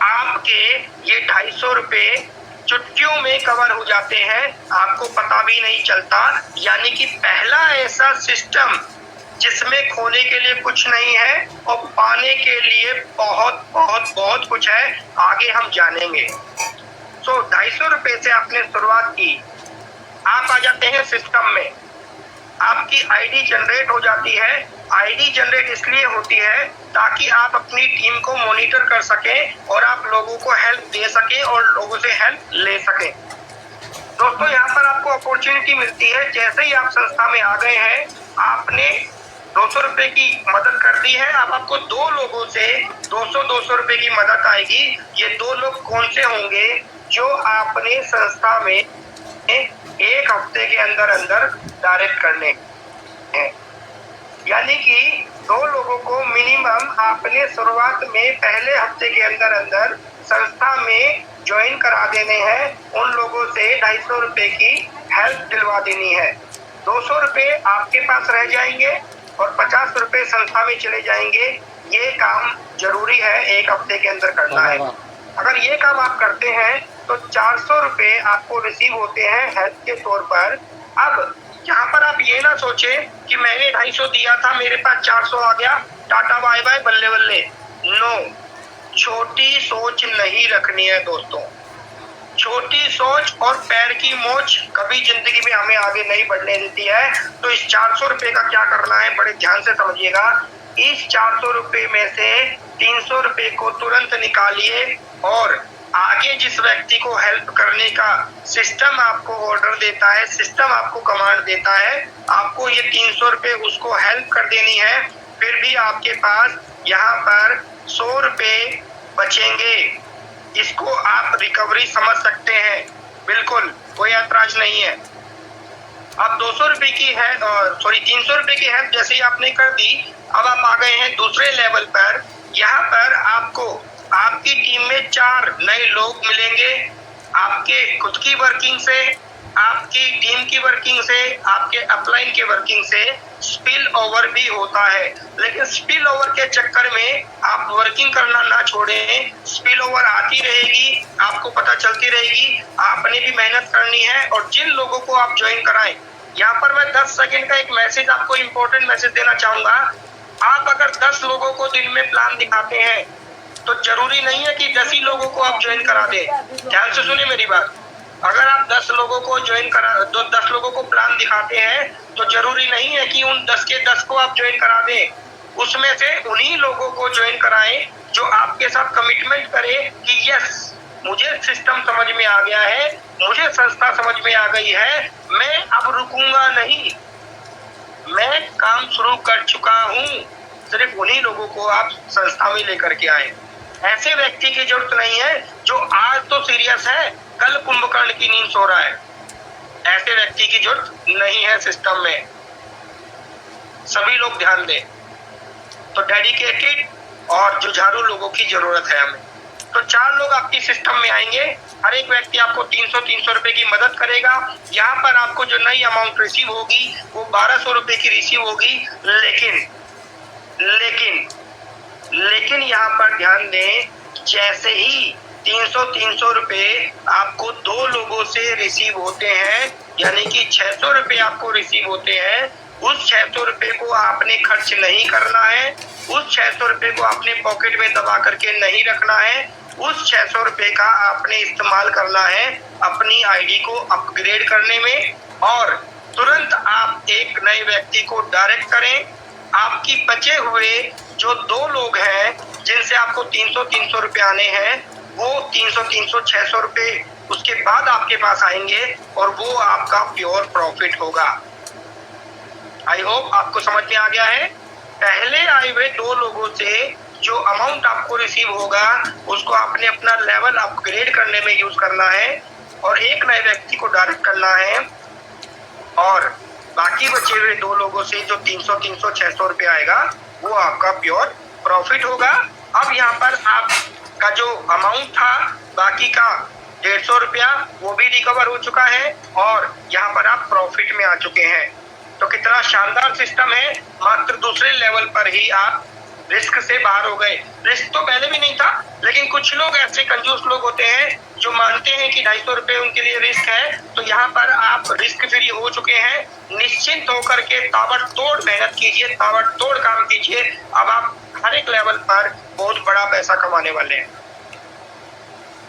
आपके ये 250 रुपए चुटकियों में कवर हो जाते हैं, आपको पता भी नहीं चलता। यानी कि पहला ऐसा सिस्टम जिसमें खोने के लिए कुछ नहीं है और पाने के लिए बहुत कुछ है, आगे हम जानेंगे। 250 रुपए से आपने शुरुआत की, आप आ जाते हैं सिस्टम में, आपकी आईडी जनरेट हो जाती है। आईडी जनरेट इसलिए होती है ताकि आप अपनी टीम को मॉनिटर कर सकें और आप लोगों को हेल्प दे सकें और लोगों से हेल्प ले सकें। दोस्तों, यहाँ पर आपको अपॉर्चुनिटी मिलती है। जैसे ही आप संस्था में आ गए हैं, आपने 200 रुपए की मदद कर दी है, अब आपको 2 लोगों से 200 रुपए की मदद आएगी। ये 2 लोग कौन से होंगे? जो आपने संस्था में 1 हफ्ते के अंदर डायरेक्ट करने हैं। यानी कि 2 लोगों को मिनिमम आपने शुरुआत में पहले हफ्ते के अंदर संस्था में ज्वाइन करा देने हैं। उन लोगों से 250 रुपए की हेल्प दिलवा देनी है। 200 रुपए आपके पास रह जाएंगे और 50 रुपए संस्था में चले जाएंगे। ये काम जरूरी है, 1 हफ्ते के अंदर करना है। अगर ये काम आप करते हैं तो 400 रुपए आपको रिसीव होते हैं हेल्प के तौर पर। अब यहाँ पर आप ये ना सोचें कि मैंने 250 दिया था, मेरे पास 400 आ गया, टाटा बाय बाय, बल्ले बल्ले। नो, छोटी सोच नहीं रखनी है दोस्तों। छोटी सोच और पैर की मोच कभी जिंदगी में हमें आगे नहीं बढ़ने देती है। तो इस 400 रुपए का क्या करना है, बड़े ध्यान से समझिएगा। इस 400 रुपए में से 300 रुपए को तुरंत निकालिए और आगे जिस व्यक्ति को हेल्प करने का सिस्टम आपको ऑर्डर देता है, सिस्टम आपको कमांड देता है, आपको ये 300 रुपए उसको हेल्प कर देनी है। फिर भी आपके पास यहाँ पर 100 रुपये बचेंगे। इसको आप रिकवरी समझ सकते हैं, बिल्कुल कोई ऐतराज नहीं है। अब 200 रुपये की है, 300 रुपये की हेल्प जैसे ही आपने कर दी, अब आप आ गए हैं दूसरे लेवल पर। यहाँ पर आपको आपकी टीम में 4 नए लोग मिलेंगे, आपके खुद की वर्किंग से, आपकी टीम की वर्किंग से, आपके अपलाइन के वर्किंग से। स्पिल ओवर भी होता है, लेकिन स्पिल ओवर के चक्कर में आप वर्किंग करना ना छोड़ें। स्पिल ओवर आती रहेगी, आपको पता चलती रहेगी, आपने भी मेहनत करनी है। और जिन लोगों को आप ज्वाइन कराएं, यहाँ पर मैं 10 सेकंड का एक मैसेज आपको इंपॉर्टेंट मैसेज देना चाहूंगा। आप अगर 10 लोगों को दिन में प्लान दिखाते हैं तो जरूरी नहीं है कि 10 ही लोगों को आप ज्वाइन करा दें। ध्यान से सुनिए मेरी बात। अगर आप 10 लोगों को 10 लोगों को प्लान दिखाते हैं तो जरूरी नहीं है कि उन 10 के 10 को आप ज्वाइन करा दें। उसमें से उन्हीं लोगों को ज्वाइन कराएं जो आपके साथ कमिटमेंट करे कि यस, मुझे सिस्टम समझ में आ गया है, मुझे संस्था समझ में आ गई है, मैं अब रुकूंगा नहीं, मैं काम शुरू कर चुका हूँ। सिर्फ उन्हीं लोगों को आप संस्था में लेकर के आए। ऐसे व्यक्ति की जरूरत नहीं है जो आज तो सीरियस है, कल कुंभकर्ण की नींद सो रहा है। ऐसे व्यक्ति की जरूरत नहीं है सिस्टम में। सभी लोग ध्यान दें। तो डेडिकेटेड और जुझारू लोगों की जरूरत है हमें। तो 4 लोग आपकी सिस्टम में आएंगे, हर एक व्यक्ति आपको 300 रुपए की मदद करेगा। यहाँ पर आपको जो नई अमाउंट रिसीव होगी वो 1200 रुपए की रिसीव होगी। लेकिन यहाँ पर ध्यान दें, जैसे ही 300 रुपए आपको 2 लोगों से रिसीव होते हैं, यानी कि 600 रुपए आपको रिसीव होते हैं, उस 600 रुपए को आपने खर्च नहीं करना है, उस 600 रुपए को अपने पॉकेट में दबा करके नहीं रखना है। उस 600 रुपए का आपने इस्तेमाल करना है अपनी आईडी को अपग्रेड करने में। और तुरंत आप एक नए व्यक्ति को डायरेक्ट करें। आपकी बचे हुए जो 2 लोग हैं जिनसे आपको 300 रुपए आने हैं, वो 300 600 रुपए उसके बाद आपके पास आएंगे और वो आपका प्योर प्रॉफिट होगा। आई होप आपको समझ में आ गया है। पहले आए हुए 2 लोगों से जो अमाउंट आपको रिसीव होगा उसको आपने अपना लेवल अपग्रेड करने में यूज करना है और एक नए व्यक्ति को डायरेक्ट करना है। और बाकी बचे हुए 2 लोगों से जो 300 600 रुपए आएगा वो आपका प्योर प्रॉफिट होगा। अब यहाँ पर आपका जो अमाउंट था बाकी का 150 रुपया वो भी रिकवर हो चुका है और यहाँ पर आप प्रॉफिट में आ चुके हैं। तो कितना शानदार सिस्टम है। मात्र दूसरे लेवल पर ही आप रिस्क से बाहर हो गए। रिस्क तो पहले भी नहीं था, लेकिन कुछ लोग ऐसे कंजूस लोग होते हैं जो मानते हैं कि 250 रुपए उनके लिए रिस्क है। तो यहाँ पर आप रिस्क फ्री हो चुके हैं। निश्चिंत होकर के ताबड़तोड़ मेहनत कीजिए, ताबड़तोड़ काम कीजिए। अब आप हर एक लेवल पर बहुत बड़ा पैसा कमाने वाले हैं।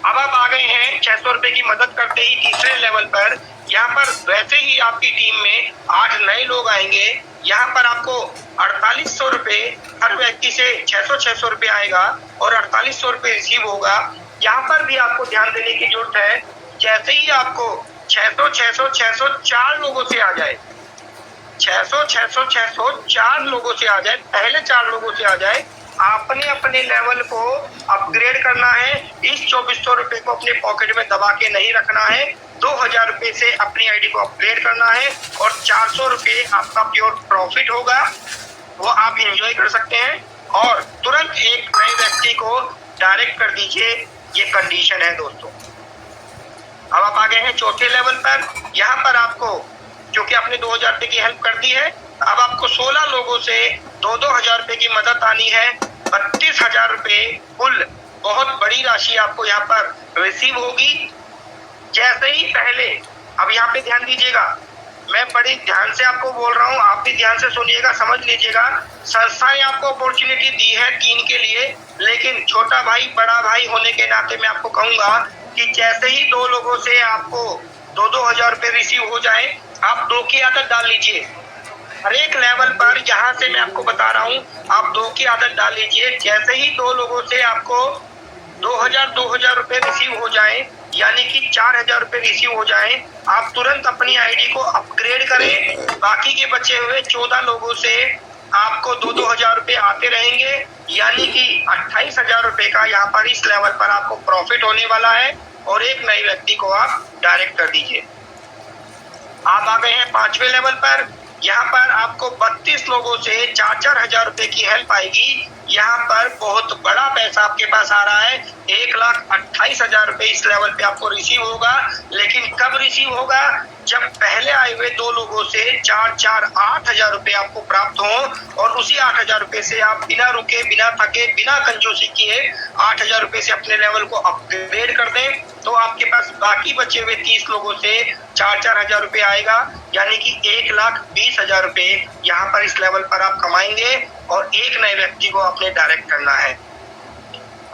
अब आप आ गए हैं 600 रुपए की मदद करते ही तीसरे लेवल पर। यहाँ पर वैसे ही आपकी टीम में 8 नए लोग आएंगे। यहाँ पर आपको 4800 रुपए हर व्यक्ति से 600 रुपए आएगा और 4800 रुपए रिसीव होगा। यहाँ पर भी आपको ध्यान देने की जरूरत है। जैसे ही आपको 600 4 लोगों से आ जाए, 600 4 लोगों से आ जाए, पहले 4 लोगों से आ जाए, आपने अपने लेवल को अपग्रेड करना है। इस 2400 रुपए को अपने पॉकेट में दबा के नहीं रखना है। 2000 रुपए से अपनी आईडी को अपग्रेड करना है और 400 रुपए आपका प्योर प्रॉफिट होगा, वो आप एंजॉय कर सकते हैं। और तुरंत एक नए व्यक्ति को डायरेक्ट कर दीजिए, ये कंडीशन है दोस्तों। अब आप आ गए हैं चौथे लेवल पर। यहाँ पर आपको क्योंकि आपने 2000 रुपए की हेल्प कर दी है, अब आपको 16 लोगों से 2-2000 रुपए की मदद आनी है। 32,000 रुपए कुल बहुत बड़ी राशि आपको यहाँ पर रिसीव होगी। जैसे ही पहले, अब यहाँ पे ध्यान दीजिएगा, मैं बड़ी ध्यान से आपको बोल रहा हूँ, आप भी ध्यान से सुनिएगा, समझ लीजिएगा। संस्थाएं आपको अपॉर्चुनिटी दी है 3 के लिए, लेकिन छोटा भाई बड़ा भाई होने के नाते मैं आपको कहूंगा कि जैसे ही 2 लोगों से आपको 2-2000 रुपए रिसीव हो जाए, आप 2 की आदत डाल लीजिए। हर एक लेवल पर यहाँ से मैं आपको बता रहा हूँ, आप 2 की आदत डाल लीजिए। जैसे ही 2 लोगों से आपको 2000 रुपए रिसीव हो जाए, यानी कि 4000 रुपए रिसीव हो जाए, आप तुरंत अपनी आईडी को अपग्रेड करें। बाकी के बचे हुए 14 लोगों से आपको 2-2 हजार रुपए आते रहेंगे, यानी कि 28,000 रुपए का यहाँ पर इस लेवल पर आपको प्रॉफिट होने वाला है। और एक नए व्यक्ति को आप डायरेक्ट कर दीजिए। आप आ गए हैं 5वें लेवल पर। यहाँ पर आपको 32 लोगों से 4-4 हजार रुपए की हेल्प आएगी। यहाँ पर बहुत बड़ा पैसा आपके पास आ रहा है। 1,28,000 रुपए इस लेवल पे आपको रिसीव होगा। लेकिन कब रिसीव होगा? जब पहले आए हुए 2 लोगों से 4-4 8,000 रुपए आपको प्राप्त हो और उसी 8,000 रुपए से आप बिना रुके, बिना थके, बिना कंजूसी किए 8,000 रुपए से अपने लेवल को अपग्रेड कर दें, तो आपके पास बाकी बचे हुए 30 लोगों से 4-4 हजार रुपए आएगा, यानी कि 1,20,000 रुपए यहाँ पर इस लेवल पर आप कमाएंगे। और एक नए व्यक्ति को आपने डायरेक्ट करना है।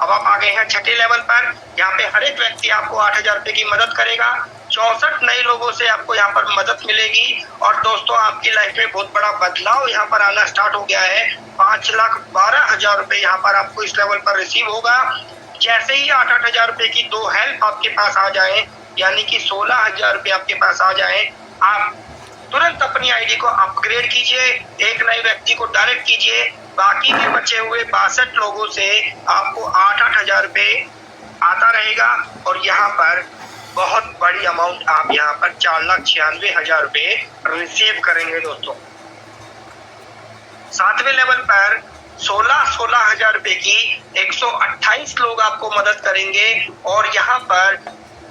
अब आप आ गए हैं 6ठे लेवल पर। यहाँ पे हर एक व्यक्ति आपको 8,000 रुपए की मदद करेगा। 64 नए लोगों से आपको यहाँ पर मदद मिलेगी। और दोस्तों, आपकी लाइफ में बहुत बड़ा बदलाव यहाँ पर आना स्टार्ट हो गया है। 5,12,000 रुपए यहाँ पर आपको इस लेवल पर रिसीव होगा। जैसे ही 8-8 हजार रुपए की 2 हेल्प आपके पास आ जाए, यानी कि 16,000 रुपए आपके पास आ जाए, आप तुरंत अपनी आईडी को अपग्रेड कीजिए, एक नए व्यक्ति को डायरेक्ट कीजिए। बाकी के बचे हुए 62 लोगों से आपको 8-8 हजार रुपए आता रहेगा। और यहाँ पर बहुत बड़ी अमाउंट आप यहाँ पर 4,96,000 रुपए रिसीव करेंगे दोस्तों। 7वें लेवल पर 16 हजार रुपए की 128 लोग आपको मदद करेंगे। और यहाँ पर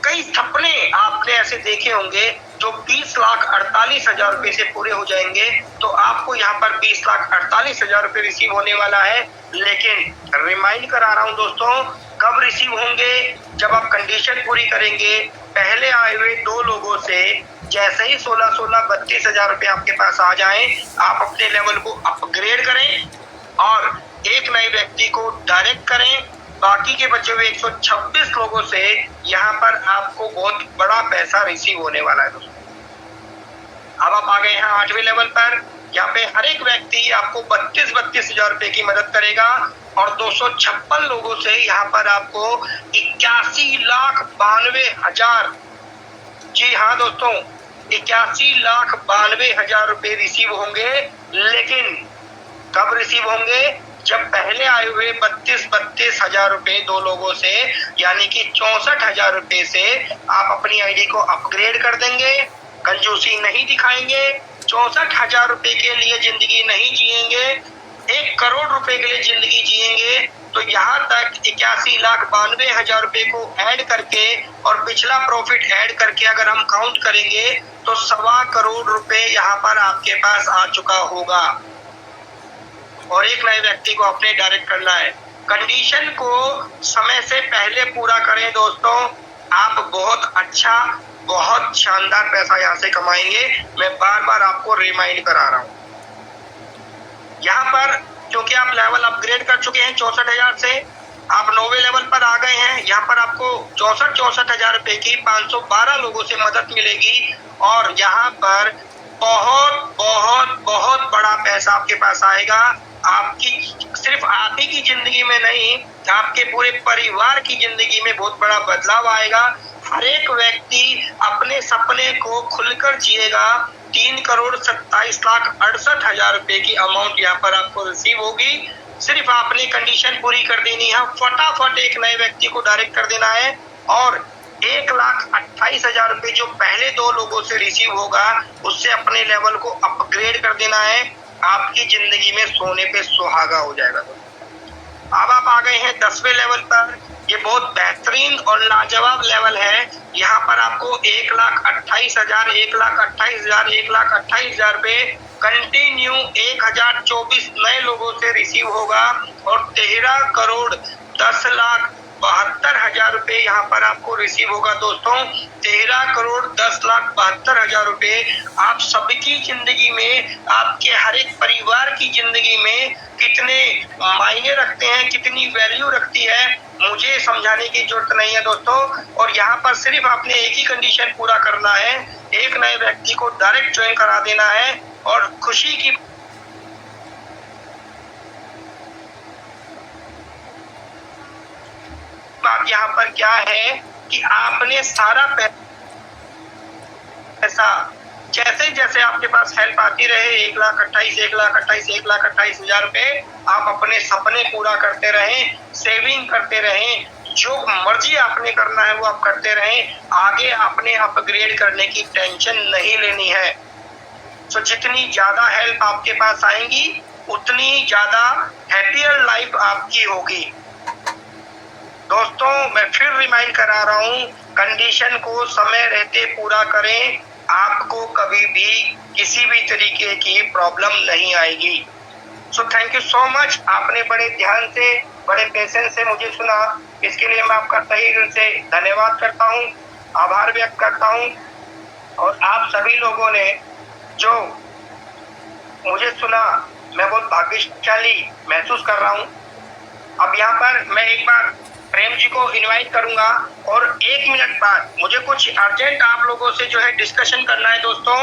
कई सपने आपने ऐसे देखे होंगे जो 20,48,000 रुपए से पूरे हो जाएंगे, तो आपको यहाँ पर 20,48,000 रुपए रिसीव होने वाला है। लेकिन रिमाइंड करा रहा हूँ दोस्तों, कब रिसीव होंगे? जब आप कंडीशन पूरी करेंगे। पहले आए हुए 2 लोगों से जैसे ही 16 32 हजार रुपए आपके पास आ जाएं, आप अपने लेवल को अपग्रेड करें और एक नए व्यक्ति को डायरेक्ट करें। बाकी के बचे हुए 126 लोगों से यहाँ पर आपको बहुत बड़ा पैसा रिसीव होने वाला है दोस्तों। अब आप आ गए हैं 8वें लेवल पर। यहाँ पे हर एक व्यक्ति आपको 32 हजार रुपए की मदद करेगा। और 256 लोगों से यहाँ पर आपको 81,92,000, जी हाँ दोस्तों, 81,92,000 रुपए रिसीव होंगे। लेकिन कब रिसीव होंगे? जब पहले आए हुए 32 हजार रुपए 2 लोगों से, यानी कि 64 हजार रुपए से आप अपनी आईडी को अपग्रेड कर देंगे। कंजूसी नहीं दिखाएंगे, 64 हजार रुपए के लिए जिंदगी नहीं जिएंगे, 1 करोड़ रुपए के लिए जिंदगी जिएंगे। तो यहाँ तक 81,92,000 रुपए को ऐड करके और पिछला प्रॉफिट ऐड करके अगर हम काउंट करेंगे तो 1.25 करोड़ रुपए यहाँ पर आपके पास आ चुका होगा। और एक नए व्यक्ति को अपने डायरेक्ट करना है। कंडीशन को समय से पहले पूरा करें दोस्तों, आप बहुत अच्छा, बहुत शानदार पैसा यहाँ से कमाएंगे। मैं बार बार आपको रिमाइंड करा रहा हूँ। यहाँ पर क्योंकि आप लेवल अपग्रेड कर चुके हैं 64 हजार से, आप 9वें लेवल पर आ गए हैं। यहाँ पर आपको 64 हजार रुपए की 512 लोगों से मदद मिलेगी। और यहाँ पर बहुत बहुत बहुत बड़ा पैसा आपके पास आएगा। आपकी सिर्फ आप ही की जिंदगी में नहीं, आपके पूरे परिवार की जिंदगी में बहुत बड़ा बदलाव आएगा। हर एक व्यक्ति अपने सपने को खुलकर जिएगा। 3,27,68,000 रुपए की अमाउंट यहाँ पर आपको रिसीव होगी। सिर्फ आपने कंडीशन पूरी कर देनी है, फटाफट एक नए व्यक्ति को डायरेक्ट कर देना है। और 1,28,000 रुपए जो पहले 2 लोगों से रिसीव होगा, उससे अपने लेवल को अपग्रेड कर देना है। आपकी जिंदगी में सोने पे सुहागा हो जाएगा। अब आप आ गए हैं 10वें लेवल पर। ये बहुत बेहतरीन और लाजवाब लेवल है। यहाँ पर आपको 1,28,000, 1,28,000, 1,28,000 रुपए कंटिन्यू 1,024 नए लोगों से रिसीव होगा। और 13,10,72,000 रुपए यहाँ पर आपको रिसीव होगा दोस्तों। 13,10,72,000 रुपए आप सबकी जिंदगी में, आपके हर एक परिवार की जिंदगी में कितने मायने रखते हैं, कितनी वैल्यू रखती है, मुझे समझाने की जरूरत नहीं है दोस्तों। और यहाँ पर सिर्फ आपने एक ही कंडीशन पूरा करना है, एक नए व्यक्ति को डायरेक्ट ज्वाइन करा देना है। और खुशी की बात यहाँ पर क्या है कि आपने सारा पैसा जैसे जैसे आपके पास हेल्प आती रहे 1,28,1,28,1,28,000 रुपए आप अपने सपने पूरा करते रहें, सेविंग करते रहें, जो मर्जी आपने करना है वो आप करते रहें। आगे आपने अपग्रेड करने की टेंशन नहीं लेनी है। तो जितनी ज्यादा हेल्प आपके पास आएंगी उतनी ज्यादा हैप्पियर लाइफ आपकी होगी। दोस्तों मैं फिर रिमाइंड करा रहा हूँ, कंडीशन को समय रहते पूरा करें, आपको कभी भी किसी भी तरीके की प्रॉब्लम नहीं आएगी। So thank you so much, आपने बड़े ध्यान से बड़े पेशेंस से मुझे सुना, इसके लिए मैं आपका तहे दिल से धन्यवाद करता हूँ, आभार व्यक्त करता हूँ। और आप सभी लोगों ने जो मुझे सुना, मैं बहुत भाग्यशाली महसूस कर रहा हूँ। अब यहाँ पर मैं एक बार प्रेम जी को इनवाइट करूंगा और 1 मिनट बाद मुझे कुछ अर्जेंट आप लोगों से जो है डिस्कशन करना है। दोस्तों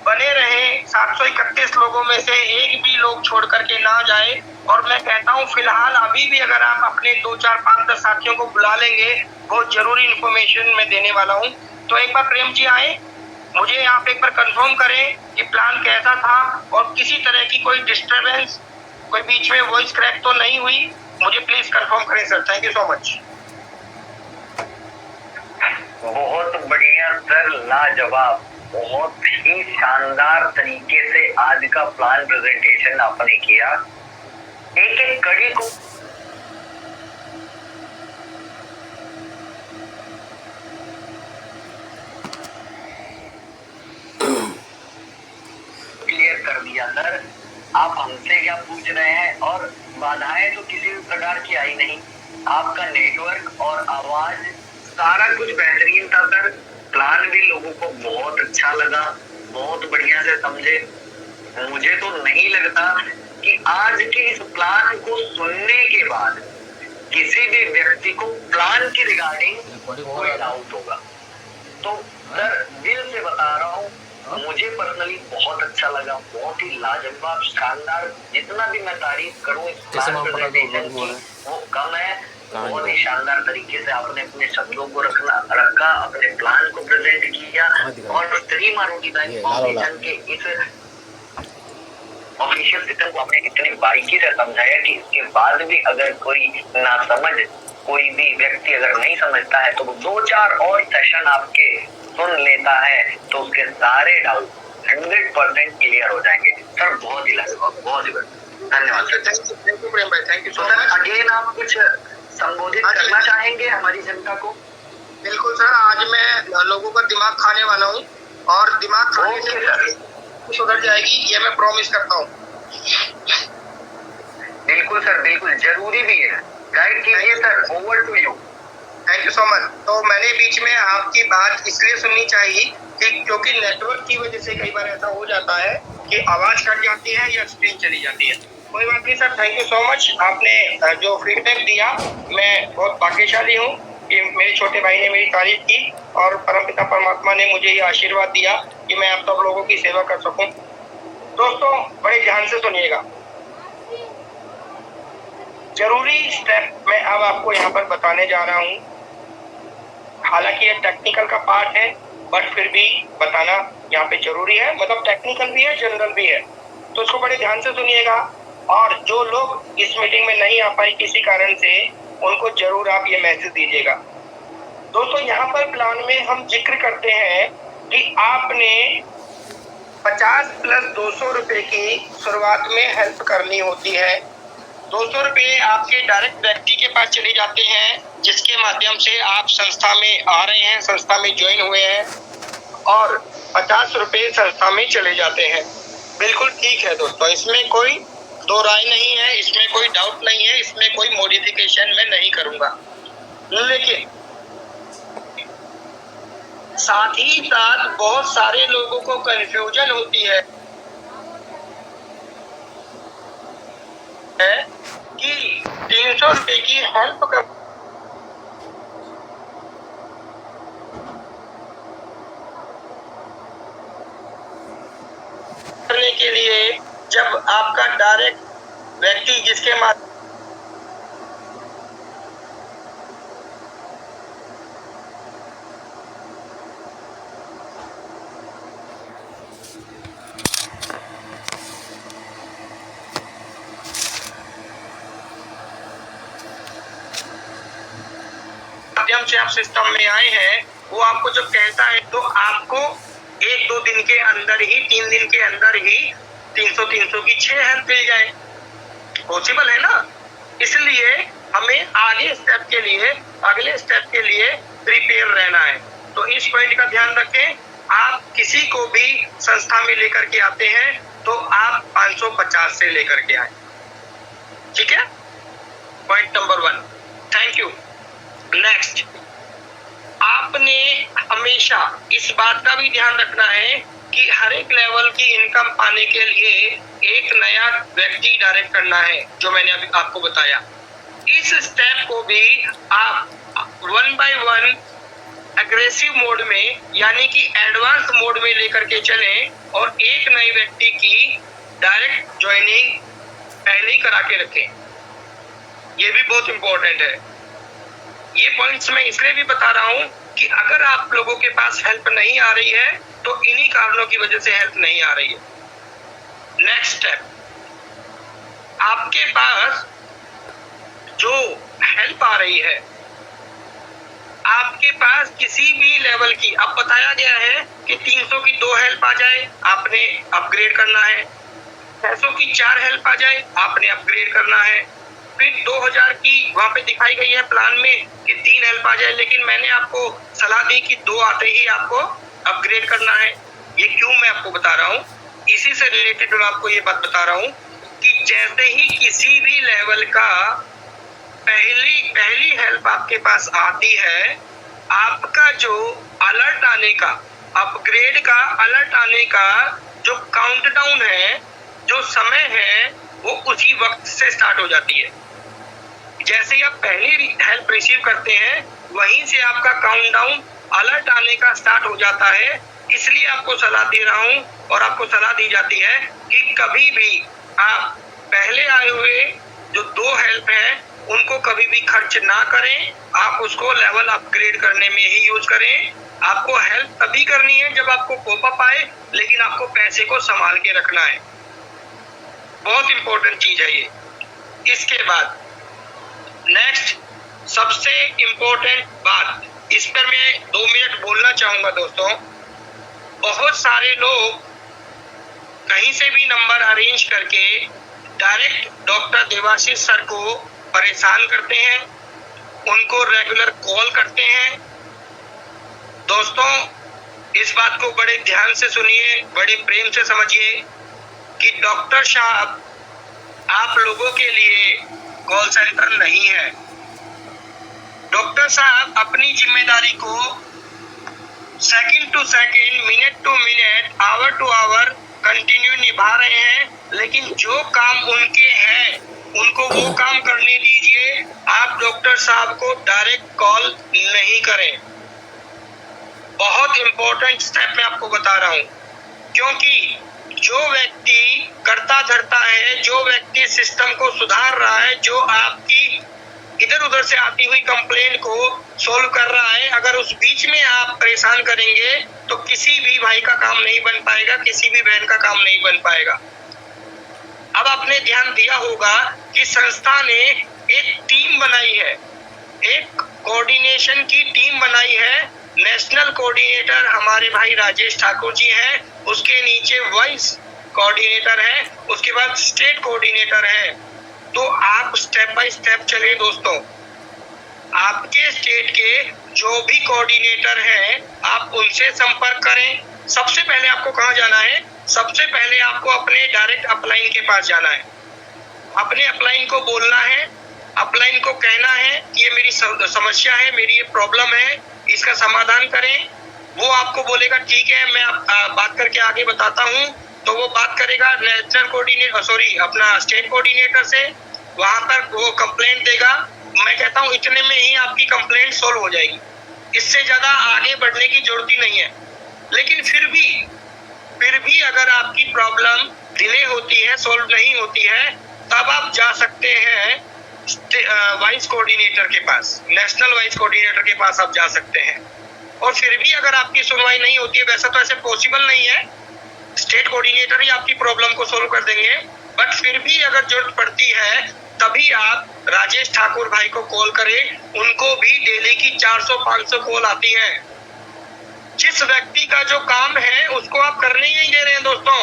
बने रहें, 731 लोगों में से एक भी लोग छोड़ करके ना जाए। और मैं कहता हूँ फिलहाल अभी भी अगर आप अपने 2, 4, 5, 10 साथियों को बुला लेंगे, बहुत जरूरी इंफॉर्मेशन मैं देने वाला हूँ। तो एक बार प्रेम जी आए, मुझे आप एक बार कंफर्म करें कि प्लान कैसा था और किसी तरह की कोई डिस्टरबेंस, कोई बीच में वॉइस क्रैक तो नहीं हुई, मुझे प्लीज कंफर्म करें sir. Thank you so much.
बहुत बढ़िया सर, लाजवाब, बहुत ही शानदार तरीके से आज का प्लान प्रेजेंटेशन आपने किया। एक एक कड़ी को क्लियर कर दिया सर। आप हमसे क्या पूछ रहे हैं, और बाधाएं तो किसी भी प्रकार की आई नहीं। आपका नेटवर्क और आवाज सारा कुछ बेहतरीन था सर। प्लान भी लोगों को बहुत अच्छा लगा, बहुत बढ़िया से समझे। मुझे तो नहीं लगता कि आज के इस प्लान को सुनने के बाद किसी भी व्यक्ति को प्लान की रिगार्डिंग कोई डाउट होगा। तो सर दिल से बता रहा हूँ, मुझे पर्सनली बहुत अच्छा लगा, बहुत ही लाजवाब, शानदार। जितना भी मैं तारीफ करूँ इस प्लान प्रेजेंटेशन की वो कम है। बहुत ही शानदार तरीके से आपने अपने शब्दों को रखा, अपने प्लान को प्रेजेंट किया और श्री मारुति बैंक फाउंडेशन के इस ऑफिशियल सिस्टम को आपने इतनी बारीकी से समझाया कि इसके बाद भी अगर कोई ना समझ, कोई भी व्यक्ति अगर नहीं समझता है तो वो 2-4 और सेशन आपके सुन लेता है तो उसके सारे डाउट 100% क्लियर हो जाएंगे। सर बहुत ही लाजवाब, बहुत ही धन्यवाद सर।
थैंक यू प्रेम भाई, thank you so
sir.
Much.
Again आप कुछ संबोधित करना चाहेंगे हमारी जनता को?
बिल्कुल सर, आज मैं लोगों का दिमाग खाने वाला हूँ और दिमाग खाने से सुधर जाएगी, ये मैं प्रॉमिस करता हूँ।
बिल्कुल सर, बिल्कुल जरूरी भी है। गाइड कीजिए sir, over to you.
Thank you so much. तो मैंने बीच में आपकी बात इसलिए सुननी चाहिए कि क्योंकि नेटवर्क की वजह से कई बार ऐसा हो जाता है कि आवाज कट जाती है या स्क्रीन चली जाती है। कोई बात नहीं sir, thank you so much. आपने जो फीडबैक दिया, मैं बहुत भाग्यशाली हूँ कि मेरे छोटे भाई ने मेरी तारीफ की और परमपिता परमात्मा ने मुझे ये आशीर्वाद दिया कि मैं आप सब लोगों की सेवा कर सकूं। दोस्तों बड़े ध्यान से सुनिएगा, जरूरी स्टेप मैं अब आपको यहाँ पर बताने जा रहा हूँ। हालांकि ये टेक्निकल का पार्ट है बट फिर भी बताना यहाँ पे जरूरी है, मतलब टेक्निकल भी है, जनरल भी है, तो इसको बड़े ध्यान से सुनिएगा। और जो लोग इस मीटिंग में नहीं आ पाए किसी कारण से, उनको जरूर आप ये मैसेज दीजिएगा। दोस्तों यहाँ पर प्लान में हम जिक्र करते हैं कि आपने 50 + 200 रुपए की शुरुआत में हेल्प करनी होती है। 200 रुपए आपके डायरेक्ट व्यक्ति के पास चले जाते हैं जिसके माध्यम से आप संस्था में आ रहे हैं, संस्था में ज्वाइन हुए हैं, और 50 रुपए संस्था में चले जाते हैं। बिल्कुल ठीक है दोस्तों, इसमें कोई दो राय नहीं है, इसमें कोई डाउट नहीं है, इसमें कोई मॉडिफिकेशन मैं नहीं करूंगा। लेकिन साथ ही साथ बहुत सारे लोगों को कंफ्यूजन होती है कि 300 रुपए की हेल्प करने के लिए जब आपका डायरेक्ट व्यक्ति जिसके माध्यम माध्यम से आप सिस्टम में आए हैं, वो आपको जब कहता है तो आपको 1-2 दिन के अंदर ही, 3 दिन के अंदर ही 300 की 6 हेल्प मिल जाए। पॉसिबल है ना? इसलिए हमें अगले स्टेप के लिए प्रिपेयर रहना है। तो इस पॉइंट का ध्यान रखें। आप किसी को भी संस्था में लेकर के आते हैं तो आप 550 से लेकर के आए, ठीक है? Point number 1। Thank you. Next, आपने हमेशा इस बात का भी ध्यान रखना है कि हर एक लेवल की इनकम पाने के लिए एक नया व्यक्ति डायरेक्ट करना है, जो मैंने अभी आपको बताया। इस स्टेप को भी आप 1 by 1 एग्रेसिव मोड में, यानी कि एडवांस मोड में लेकर के चलें और एक नए व्यक्ति की डायरेक्ट ज्वाइनिंग पहले ही करा के रखें। ये भी बहुत इंपॉर्टेंट है। ये पॉइंट्स मैं इसलिए भी बता रहा हूं कि अगर आप लोगों के पास हेल्प नहीं आ रही है तो इन्हीं कारणों की वजह से हेल्प नहीं आ रही है। नेक्स्ट स्टेप, आपके पास जो हेल्प आ रही है, आपके पास किसी भी लेवल की, अब बताया गया है कि 300 की 2 हेल्प आ जाए, आपने अपग्रेड करना है। 600 की 4 हेल्प आ जाए, आपने अपग्रेड करना है। फिर 2000 की वहां पे दिखाई गई है प्लान में कि 3 हेल्प आ जाए, लेकिन मैंने आपको सलाह दी कि 2 आते ही आपको अपग्रेड करना है। ये क्यों मैं आपको बता रहा हूँ, इसी से रिलेटेड मैं आपको ये बात बता रहा हूँ कि जैसे ही किसी भी लेवल का पहली हेल्प आपके पास आती है, आपका जो अलर्ट आने का, अपग्रेड का अलर्ट आने का जो काउंटडाउन है, जो समय है, वो उसी वक्त से स्टार्ट हो जाती है। जैसे ही आप पहली हेल्प रिसीव करते हैं, वहीं से आपका काउंटडाउन अलर्ट आने का स्टार्ट हो जाता है। इसलिए आपको सलाह दे रहा हूं और आपको सलाह दी जाती है कि कभी भी आप पहले आए हुए जो 2 हेल्प है उनको कभी भी खर्च ना करें। आप उसको लेवल अपग्रेड करने में ही यूज करें। आपको हेल्प तभी करनी है जब आपको पॉपअप आए, लेकिन आपको पैसे को संभाल के रखना है। बहुत इंपॉर्टेंट चीज है ये। इसके बाद नेक्स्ट सबसे इंपॉर्टेंट बात, इस पर मैं 2 मिनट बोलना चाहूंगा दोस्तों। बहुत सारे लोग कहीं से भी नंबर अरेंज करके डायरेक्ट डॉक्टर देवाशीष सर को परेशान करते हैं, उनको रेगुलर कॉल करते हैं। दोस्तों, इस बात को बड़े ध्यान से सुनिए, बड़े प्रेम से समझिए कि डॉक्टर साहब आप लोगों के लिए कॉल सेंटर नहीं है। डॉक्टर साहब अपनी जिम्मेदारी को second to second, minute to minute, hour to hour continue निभा रहे हैं, लेकिन जो काम उनके हैं उनको वो काम करने दीजिए। आप डॉक्टर साहब को डायरेक्ट कॉल नहीं करें। बहुत इंपॉर्टेंट स्टेप मैं आपको बता रहा हूं, क्योंकि जो व्यक्ति करता धरता है, जो व्यक्ति सिस्टम को सुधार रहा है, जो आपकी इधर उधर से आती हुई कंप्लेंट को सोल्व कर रहा है, अगर उस बीच में आप परेशान करेंगे तो किसी भी भाई का काम नहीं बन पाएगा, किसी भी बहन का काम नहीं बन पाएगा। अब आपने ध्यान दिया होगा कि संस्था ने एक टीम बनाई है, एक कोऑर्डिनेशन की टीम बनाई है। नेशनल कोऑर्डिनेटर हमारे भाई राजेश ठाकुर जी हैं, उसके नीचे वाइस कोऑर्डिनेटर है, उसके बाद स्टेट कोऑर्डिनेटर है। तो आप स्टेप बाय स्टेप चलिए दोस्तों। आपके स्टेट के जो भी कोऑर्डिनेटर हैं, आप उनसे संपर्क करें। सबसे पहले आपको कहाँ जाना है? सबसे पहले आपको अपने डायरेक्ट अपलाइन के पास जाना है। अपने अपलाइन को बोलना है, अपलाइन को कहना है कि ये मेरी समस्या है, मेरी ये प्रॉब्लम है, इसका समाधान करें। वो आपको बोलेगा ठीक है, मैं बात करके आगे बताता हूँ। तो वो बात करेगा नेशनल कोऑर्डिनेटर, अपना स्टेट कोऑर्डिनेटर से, वहां पर वो कंप्लेंट देगा। मैं कहता हूँ इतने में ही आपकी कंप्लेंट सोल्व हो जाएगी, इससे ज्यादा आगे बढ़ने की जरूरत ही नहीं है। लेकिन फिर भी अगर आपकी प्रॉब्लम डिले होती है, सोल्व नहीं होती है, तब आप जा सकते हैं वाइस कोऑर्डिनेटर के पास, नेशनल वाइस कोऑर्डिनेटर के पास आप जा सकते हैं। और फिर भी अगर आपकी सुनवाई नहीं होती है, वैसा तो ऐसे पॉसिबल नहीं है, स्टेट कोऑर्डिनेटर ही आपकी प्रॉब्लम को सोल्व कर देंगे, बट फिर भी अगर जरूरत पड़ती है तभी आप राजेश ठाकुर भाई को कॉल करें। उनको भी डेली की 400-500 कॉल आती है। जिस व्यक्ति का जो काम है उसको आप करने ही नहीं दे रहे हैं दोस्तों।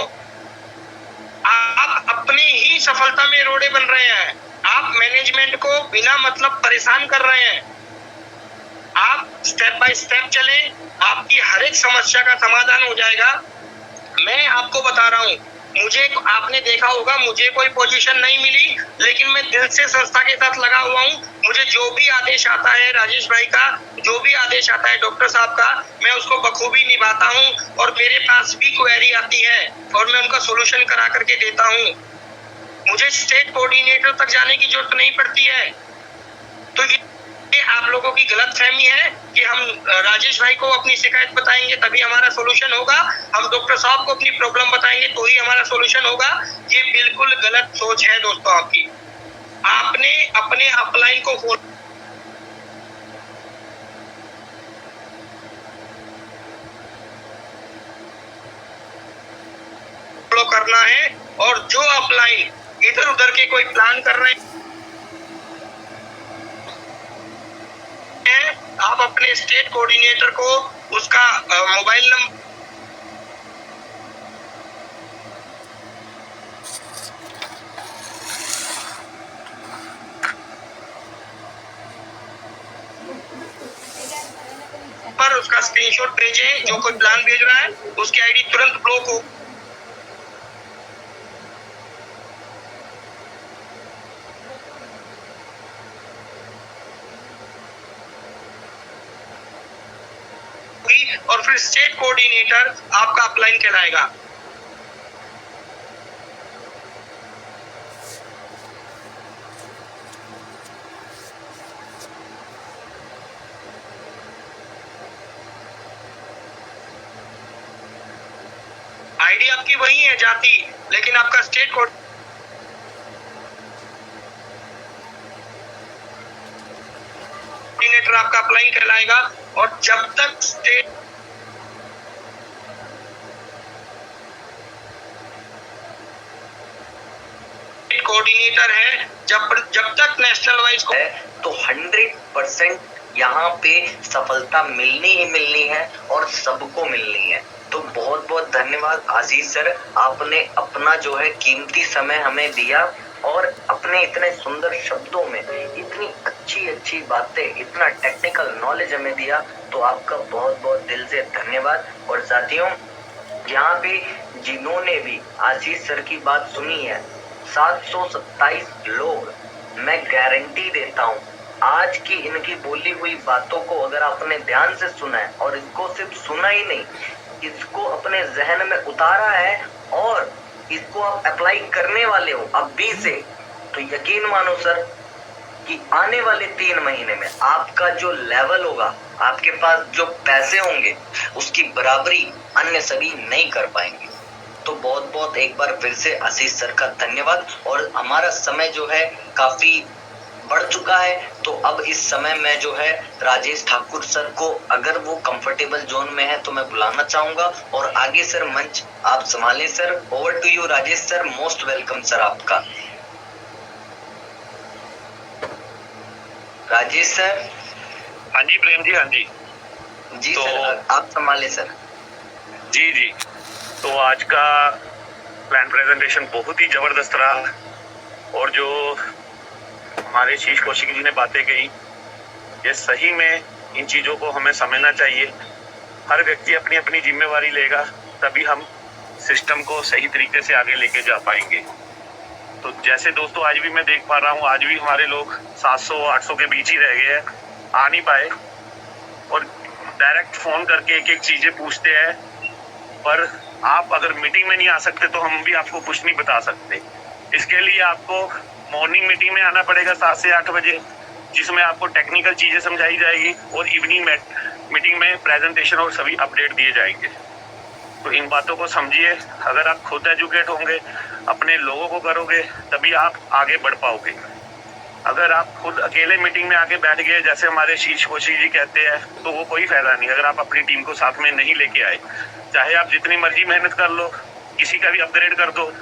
आप अपनी ही सफलता में रोड़े बन रहे हैं। आप मैनेजमेंट को बिना मतलब परेशान कर रहे हैं। आप स्टेप बाय स्टेप चले, आपकी हर एक समस्या का समाधान हो जाएगा। मैं आपको बता रहा हूँ, मुझे आपने देखा होगा, मुझे कोई पोजीशन नहीं मिली, लेकिन मैं दिल से संस्था के साथ लगा हुआ हूँ। मुझे जो भी आदेश आता है राजेश भाई का, जो भी आदेश आता है डॉक्टर साहब का, मैं उसको बखूबी निभाता हूँ। और मेरे पास भी क्वेरी आती है और मैं उनका सोल्यूशन करा करके देता हूँ। मुझे स्टेट कोऑर्डिनेटर तक जाने की जरूरत नहीं पड़ती है। तो ये आप लोगों की गलतफहमी है कि हम राजेश भाई को अपनी शिकायत बताएंगे तभी हमारा सोल्यूशन होगा, हम डॉक्टर साहब को अपनी प्रॉब्लम बताएंगे तो ही हमारा सोल्यूशन होगा। ये बिल्कुल गलत सोच है दोस्तों आपकी। आपने अपने अपलाइन को फॉलो करना है, और जो अपलाइन इधर उधर के कोई प्लान कर रहे हैं, आप अपने स्टेट कोऑर्डिनेटर को उसका मोबाइल नंबर पर उसका स्क्रीनशॉट भेजें। जो कोई प्लान भेज रहा है उसकी आईडी तुरंत ब्लॉक हो। और फिर स्टेट कोऑर्डिनेटर आपका अपलाइन कहलाएगा। आईडी आपकी वही है जाति, लेकिन आपका स्टेट कोऑर्डिनेटर आपका अपलाइन कहलाएगा। और जब तक स्टेट कोऑर्डिनेटर है, जब तक नेशनल वाइज
है तो 100% यहाँ पे सफलता मिलनी ही मिलनी है और सबको मिलनी है। तो बहुत बहुत धन्यवाद आशीष सर, आपने अपना जो है कीमती समय हमें दिया और अपने इतने सुंदर शब्दों में इतनी अच्छी बातें, इतना टेक्निकल नॉलेज हमें दिया। तो आपका बहुत बहुत दिल से धन्यवाद। और साथियों, यहाँ पे जिन्होंने भी आशीष सर की बात सुनी है, 727 लोग, मैं गारंटी देता हूँ आज की इनकी बोली हुई बातों को अगर आपने ध्यान से सुना है, और इसको सिर्फ सुना ही नहीं, इसको अपने जहन में उतारा है और इसको आप अप्लाई करने वाले हो अभी से, तो यकीन मानो सर कि आने वाले 3 महीने में आपका जो लेवल होगा, आपके पास जो पैसे होंगे, उसकी बराबरी अन्य सभी नहीं कर पाएंगे। तो बहुत बहुत एक बार फिर से आशीष सर का धन्यवाद। और हमारा समय जो है काफी बढ़ चुका है, तो अब इस समय में जो है राजेश ठाकुर सर को, अगर वो कंफर्टेबल जोन में है तो मैं बुलाना चाहूंगा। और आगे सर मंच आप संभालें sir. Over to you Rajesh sir, most welcome sir आपका। राजेश सर।
हाँ जी प्रेम जी। हाँ जी
जी
तो
सर, आप संभाले सर।
जी। तो आज का प्लान प्रेजेंटेशन बहुत ही जबरदस्त रहा, और जो हमारे शीश कौशिक जी ने बातें कही, ये सही में इन चीज़ों को हमें समझना चाहिए। हर व्यक्ति अपनी अपनी जिम्मेवारी लेगा, तभी हम सिस्टम को सही तरीके से आगे लेके जा पाएंगे। तो जैसे दोस्तों आज भी मैं देख पा रहा हूँ, आज भी हमारे लोग 700-800 के बीच ही रह गए हैं, आ नहीं पाए, और डायरेक्ट फ़ोन करके एक चीज़ें पूछते हैं। पर आप अगर मीटिंग में नहीं आ सकते तो हम भी आपको कुछ नहीं बता सकते। इसके लिए आपको मॉर्निंग मीटिंग में आना पड़ेगा 7 से 8 बजे, जिसमें आपको टेक्निकल चीज़ें समझाई जाएगी, और इवनिंग मीटिंग में प्रेजेंटेशन और सभी अपडेट दिए जाएंगे। तो इन बातों को समझिए। अगर आप खुद एजुकेट होंगे, अपने लोगों को करोगे, तभी आप आगे बढ़ पाओगे। अगर आप खुद अकेले मीटिंग में आके बैठ गए, जैसे हमारे शीश कौशिक जी कहते हैं, तो वो कोई फायदा नहीं। अगर आप अपनी टीम को साथ में नहीं लेके आए, चाहे आप जितनी मर्जी मेहनत कर लो, किसी का भी अपग्रेड कर दो,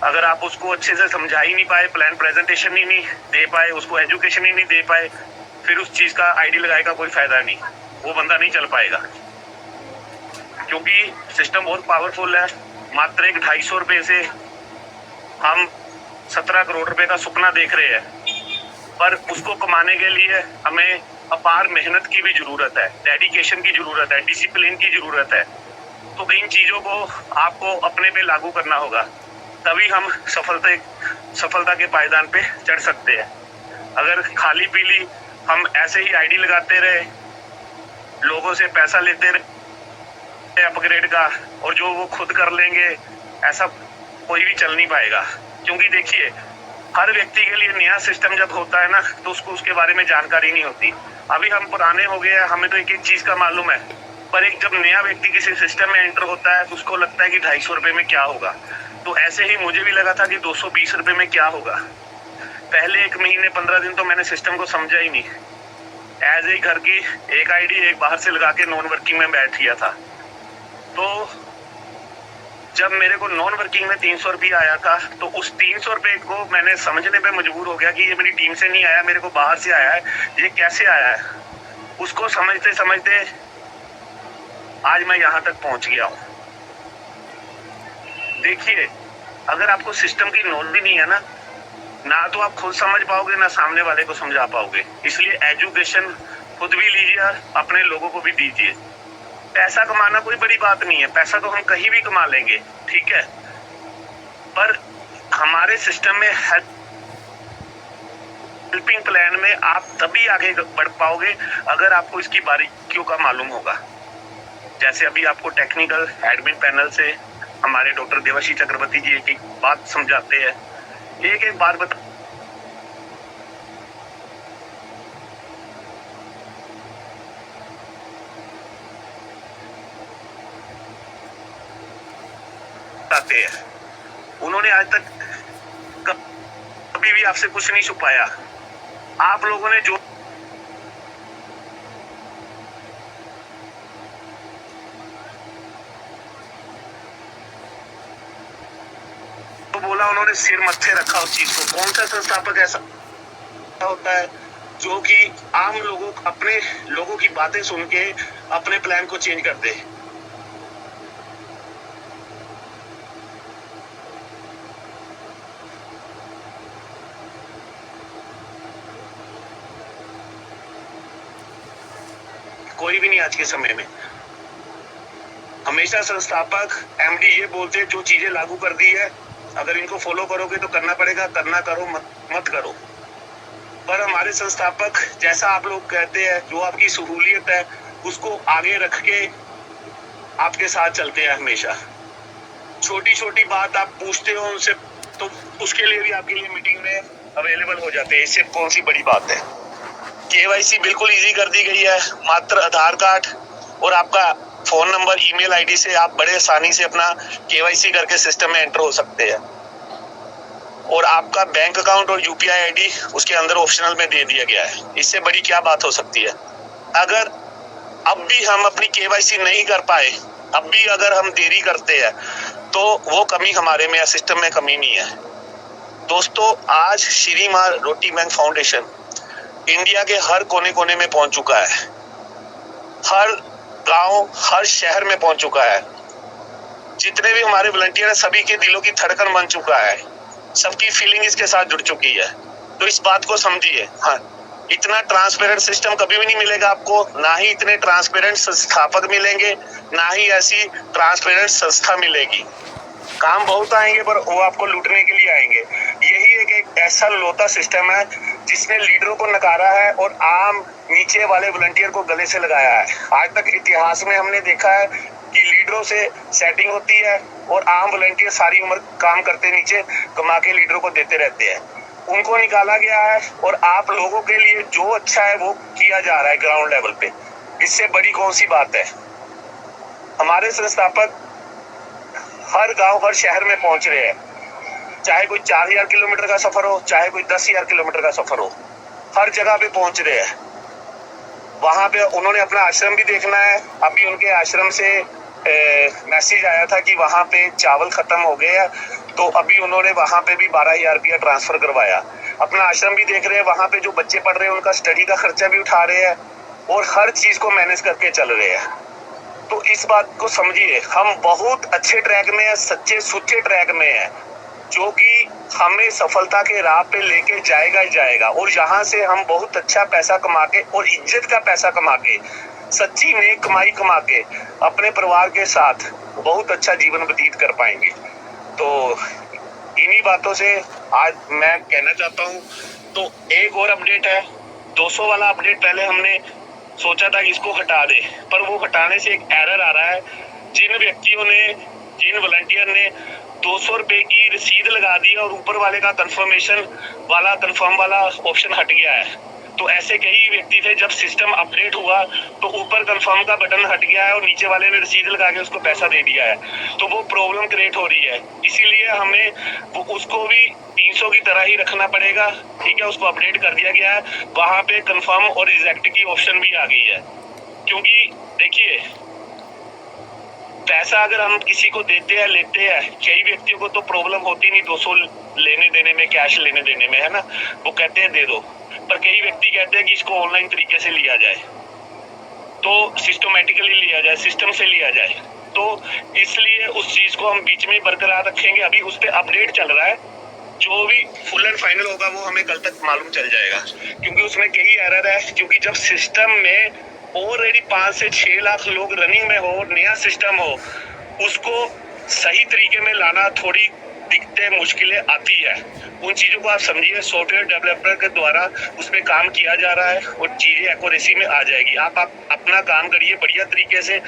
अगर आप उसको अच्छे से समझा ही नहीं पाए, प्लान प्रेजेंटेशन ही नहीं दे पाए, उसको एजुकेशन ही नहीं दे पाए, फिर उस चीज का आईडी लगाए का कोई फायदा नहीं, वो बंदा नहीं चल पाएगा। क्योंकि सिस्टम बहुत पावरफुल है। मात्र एक 250 रुपए से हम 17 करोड़ रुपए का सपना देख रहे हैं, पर उसको कमाने के लिए हमें अपार मेहनत की भी जरूरत है, डेडिकेशन की जरूरत है, डिसिप्लिन की जरूरत है। तो इन चीजों को आपको अपने पे लागू करना होगा, तभी हम सफलता के पायदान पे चढ़ सकते हैं। अगर खाली पीली हम ऐसे ही आईडी लगाते रहे, लोगों से पैसा लेते रहे अपग्रेड का, और जो वो खुद कर लेंगे, ऐसा कोई भी चल नहीं पाएगा। क्योंकि देखिए, हर व्यक्ति के लिए नया सिस्टम जब होता है ना, तो उसको उसके बारे में जानकारी नहीं होती। अभी हम पुराने हो गए हैं, हमें तो एक एक चीज का मालूम है, पर एक जब नया व्यक्ति किसी सिस्टम में एंटर होता है तो उसको लगता है कि 250 रुपए में क्या होगा। तो ऐसे ही मुझे भी लगा था कि 220 रुपए में क्या होगा। पहले 1 महीने 15 दिन तो मैंने सिस्टम को समझा ही नहीं, एज ए घर की एक आईडी एक बाहर से लगा के नॉन वर्किंग में बैठ गया था। तो जब मेरे को नॉन वर्किंग में 300 रुपया आया था, तो उस 300 रुपये को मैंने समझने पे मजबूर हो गया कि ये मेरी टीम से नहीं आया, मेरे को बाहर से आया है, ये कैसे आया है। उसको समझते समझते आज मैं यहाँ तक पहुंच गया हूँ। देखिए, अगर आपको सिस्टम की नॉलेज नहीं है ना तो आप खुद समझ पाओगे, ना सामने वाले को समझा पाओगे। इसलिए एजुकेशन खुद भी लीजिए, अपने लोगों को भी दीजिए। पैसा कमाना कोई बड़ी बात नहीं है, पैसा तो हम कहीं भी कमा लेंगे, ठीक है, पर हमारे सिस्टम में हेल्पिंग प्लान में आप तभी आगे बढ़ पाओगे अगर आपको इसकी बारीकियों का मालूम होगा। जैसे अभी आपको टेक्निकल एडमिन पैनल से हमारे डॉक्टर देवाशीष चक्रवर्ती जी एक एक बात समझाते हैं, एक एक बात बताते हैं। उन्होंने आज तक कभी भी आपसे कुछ नहीं छुपाया। आप लोगों ने जो बोला, उन्होंने सिर मत्थे रखा उस चीज को। कौन सा संस्थापक ऐसा होता है जो कि आम लोगों, अपने लोगों की बातें सुन के अपने प्लान को चेंज कर दे। कोई भी नहीं आज के समय में। हमेशा संस्थापक एमडी ये बोलते हैं, जो चीजें लागू कर दी है अगर इनको फॉलो करोगे तो करना पड़ेगा, करना करो, मत करो। पर हमारे संस्थापक, जैसा आप लोग कहते हैं, जो आपकी सहूलियत है उसको आगे रख के आपके साथ चलते हैं हमेशा। छोटी छोटी बात आप पूछते हो उनसे, तो उसके लिए भी आपके लिए मीटिंग में अवेलेबल हो जाते हैं। इससे कौन सी बड़ी बात है। केवाईसी बिल्कुल इजी कर दी गई है। मात्र आधार कार्ड और आपका फोन नंबर, ईमेल आईडी से आप बड़े आसानी से अपना केवाईसी करके सिस्टम में एंटर हो सकते हैं। और आपका बैंक अकाउंट और यूपीआई आईडी उसके अंदर ऑप्शनल में दे दिया गया है। इससे बड़ी क्या बात हो सकती है। अगर अब भी हम अपनी केवाईसी नहीं कर पाए, अब भी अगर हम देरी करते हैं, तो वो कमी हमारे में, सिस्टम में कमी नहीं है। दोस्तों, आज श्री मां रोटी बैंक फाउंडेशन इंडिया के हर कोने कोने में पहुंच चुका है, हर गांव, हर शहर में पहुंच चुका है। जितने भी हमारे वॉलंटियर हैं, सभी के दिलों की धड़कन बन चुका है, सबकी फीलिंग इसके साथ जुड़ चुकी है। तो इस बात को समझिए। हाँ, इतना ट्रांसपेरेंट सिस्टम कभी भी नहीं मिलेगा आपको, ना ही इतने ट्रांसपेरेंट संस्थापक मिलेंगे, ना ही ऐसी ट्रांसपेरेंट संस्था मिलेगी। काम बहुत आएंगे, पर वो आपको लूटने के लिए आएंगे। यही एक ऐसा लोता सिस्टम है जिसने लीडरों को नकारा है और आम नीचे वाले वॉलंटियर को गले से लगाया है। आज तक इतिहास में हमने देखा है कि लीडरों से सेटिंग होती है और आम वॉलंटियर सारी उम्र काम करते नीचे कमा के लीडरों को देते रहते हैं। उनको निकाला गया है और आप लोगों के लिए जो अच्छा है वो किया जा रहा है ग्राउंड लेवल पे। इससे बड़ी कौन सी बात है। हमारे संस्थापक हर गांव, हर शहर में पहुंच रहे हैं। चाहे कोई 4000 किलोमीटर का सफर हो, चाहे कोई 10,000 किलोमीटर का सफर हो, हर जगह पे पहुंच रहे हैं। वहां पे उन्होंने अपना आश्रम भी देखना है। अभी उनके आश्रम से मैसेज आया था कि वहाँ पे चावल ख़त्म हो गए हैं, तो अभी उन्होंने वहाँ पे भी 12,000 रुपया ट्रांसफ़र करवाया। अपना आश्रम भी देख रहे हैं, वहाँ पे जो बच्चे पढ़ रहे हैं उनका स्टडी का खर्चा भी उठा रहे हैं और हर चीज़ को मैनेज करके चल रहे हैं। तो इस बात को समझिए, हम बहुत अच्छे ट्रैक में हैं, सच्चे सुच्चे ट्रैक में हैं, जो कि हमें सफलता के राह पे लेके जाएगा ही जाएगा। और यहाँ से हम बहुत अच्छा पैसा कमा के और इज्जत का पैसा कमा के, सच्ची नेक कमाई कमा के अपने परिवार के साथ बहुत अच्छा जीवन व्यतीत कर पाएंगे। तो इन्हीं बातों से आज मैं कहना चाहता हूँ। तो एक और अपडेट है, 200 वाला अपडेट पहले हमने सोचा था कि इसको हटा दे, पर वो हटाने से एक एरर आ रहा है। जिन व्यक्तियों ने, जिन वॉलंटियर ने 200 रुपए की रसीद लगा दी और ऊपर वाले का कंफर्मेशन वाला, कंफर्म वाला ऑप्शन हट गया है, तो ऐसे कई व्यक्ति थे। जब सिस्टम अपडेट हुआ तो ऊपर कंफर्म का बटन हट गया है और नीचे वाले ने रसीद लगा के उसको पैसा दे दिया है, तो वो प्रॉब्लम क्रिएट हो रही है। इसीलिए हमें वो उसको भी 300 की तरह ही रखना पड़ेगा, ठीक है। उसको अपडेट कर दिया गया है, वहाँ पे कंफर्म और रिजेक्ट की ऑप्शन भी आ गई है। क्योंकि देखिए, पैसा अगर हम किसी को देते हैं, लेते हैं, कई व्यक्तियों को तो प्रॉब्लम होती नहीं 200 लेने देने में, कैश लेने देने में, है ना, वो कहते हैं दे दो। पर कई व्यक्ति कहते हैं कि इसको ऑनलाइन तरीके से लिया जाए, तो सिस्टमेटिकली लिया जाए, सिस्टम से लिया जाए। तो इसलिए उस चीज को हम बीच में बरकरार रखेंगे। अभी उस पर अपडेट चल रहा है, जो भी फुल एंड फाइनल होगा वो हमें कल तक मालूम चल जाएगा, क्योंकि उसमें कई एरर है। क्योंकि जब सिस्टम में ऑलरेडी 5 से 6 लाख लोग रनिंग में हो, नया सिस्टम हो, उसको सही तरीके में लाना थोड़ी दिक्कतें, मुश्किलें आती है। उन चीज़ों को आप समझिए, सॉफ्टवेयर डेवलपर के द्वारा उस पर काम किया जा रहा है और चीज़ें एक्यूरेसी में आ जाएगी। आप अपना काम करिए बढ़िया तरीके से,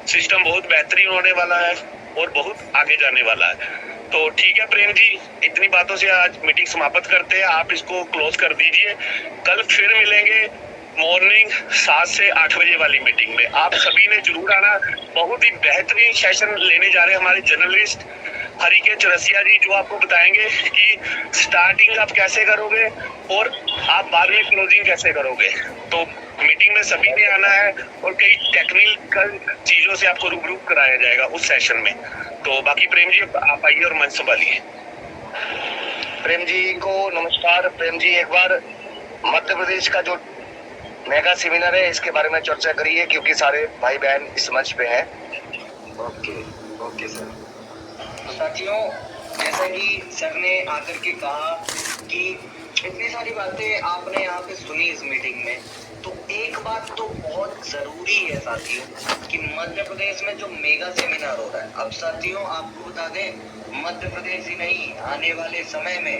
सिस्टम बहुत बेहतरीन होने वाला है और बहुत आगे जाने वाला है। तो ठीक है प्रेम जी, इतनी बातों से आज मीटिंग समाप्त करते हैं, आप इसको क्लोज कर दीजिए। कल फिर मिलेंगे मॉर्निंग 7 से 8 बजे वाली मीटिंग में। आप सभी ने जरूर आना, बहुत ही बेहतरीन सेशन लेने जा रहे हैं हमारे जर्नलिस्ट हरिके चौरसिया जी, जो आपको बताएंगे कि स्टार्टिंग आप कैसे करोगे और आप बाद में क्लोजिंग कैसे करोगे। तो मीटिंग में सभी ने आना है और कई टेक्निकल चीजों से आपको रूबरू कराया जाएगा उस सेशन में। तो बाकी प्रेम जी आप आइए और मंच संभालिए।
प्रेम जी को नमस्कार। प्रेम जी, एक बार मध्य प्रदेश का जो मेगा सेमिनार है इसके बारे में चर्चा करिए, क्योंकि सारे भाई बहन इस मंच पे हैं।
Okay sir. तो साथियों, जैसा कि सर ने आकर के कहा कि इतनी सारी बातें आपने यहाँ पे सुनी इस मीटिंग में, तो एक बात तो बहुत जरूरी है साथियों कि मध्य प्रदेश में जो मेगा सेमिनार हो रहा है, अब साथियों आपको बता दें, मध्य प्रदेश ही नहीं, आने वाले समय में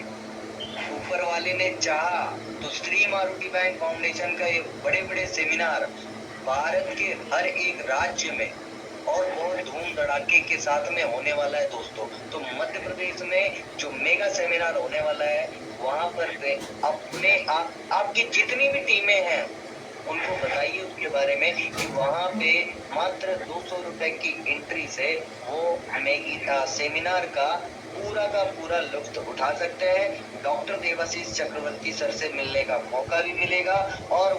ऊपर वाले ने चाहा तो श्री मारुति बैंक फाउंडेशन का ये बड़े बड़े सेमिनार भारत के हर एक राज्य में और बहुत धूम धड़ाके के साथ में होने वाला है दोस्तों। तो मध्य प्रदेश में जो मेगा सेमिनार होने वाला है, वहां पर अपने आपकी जितनी भी टीमें हैं उनको बताइए उसके बारे में कि वहां पे मात्र 200 रुपए की एंट्री से वो मेगा सेमिनार का पूरा लुत्फ उठा सकते हैं। डॉक्टर देवाशीष चक्रवर्ती सर से मिलने का मौका भी मिलेगा और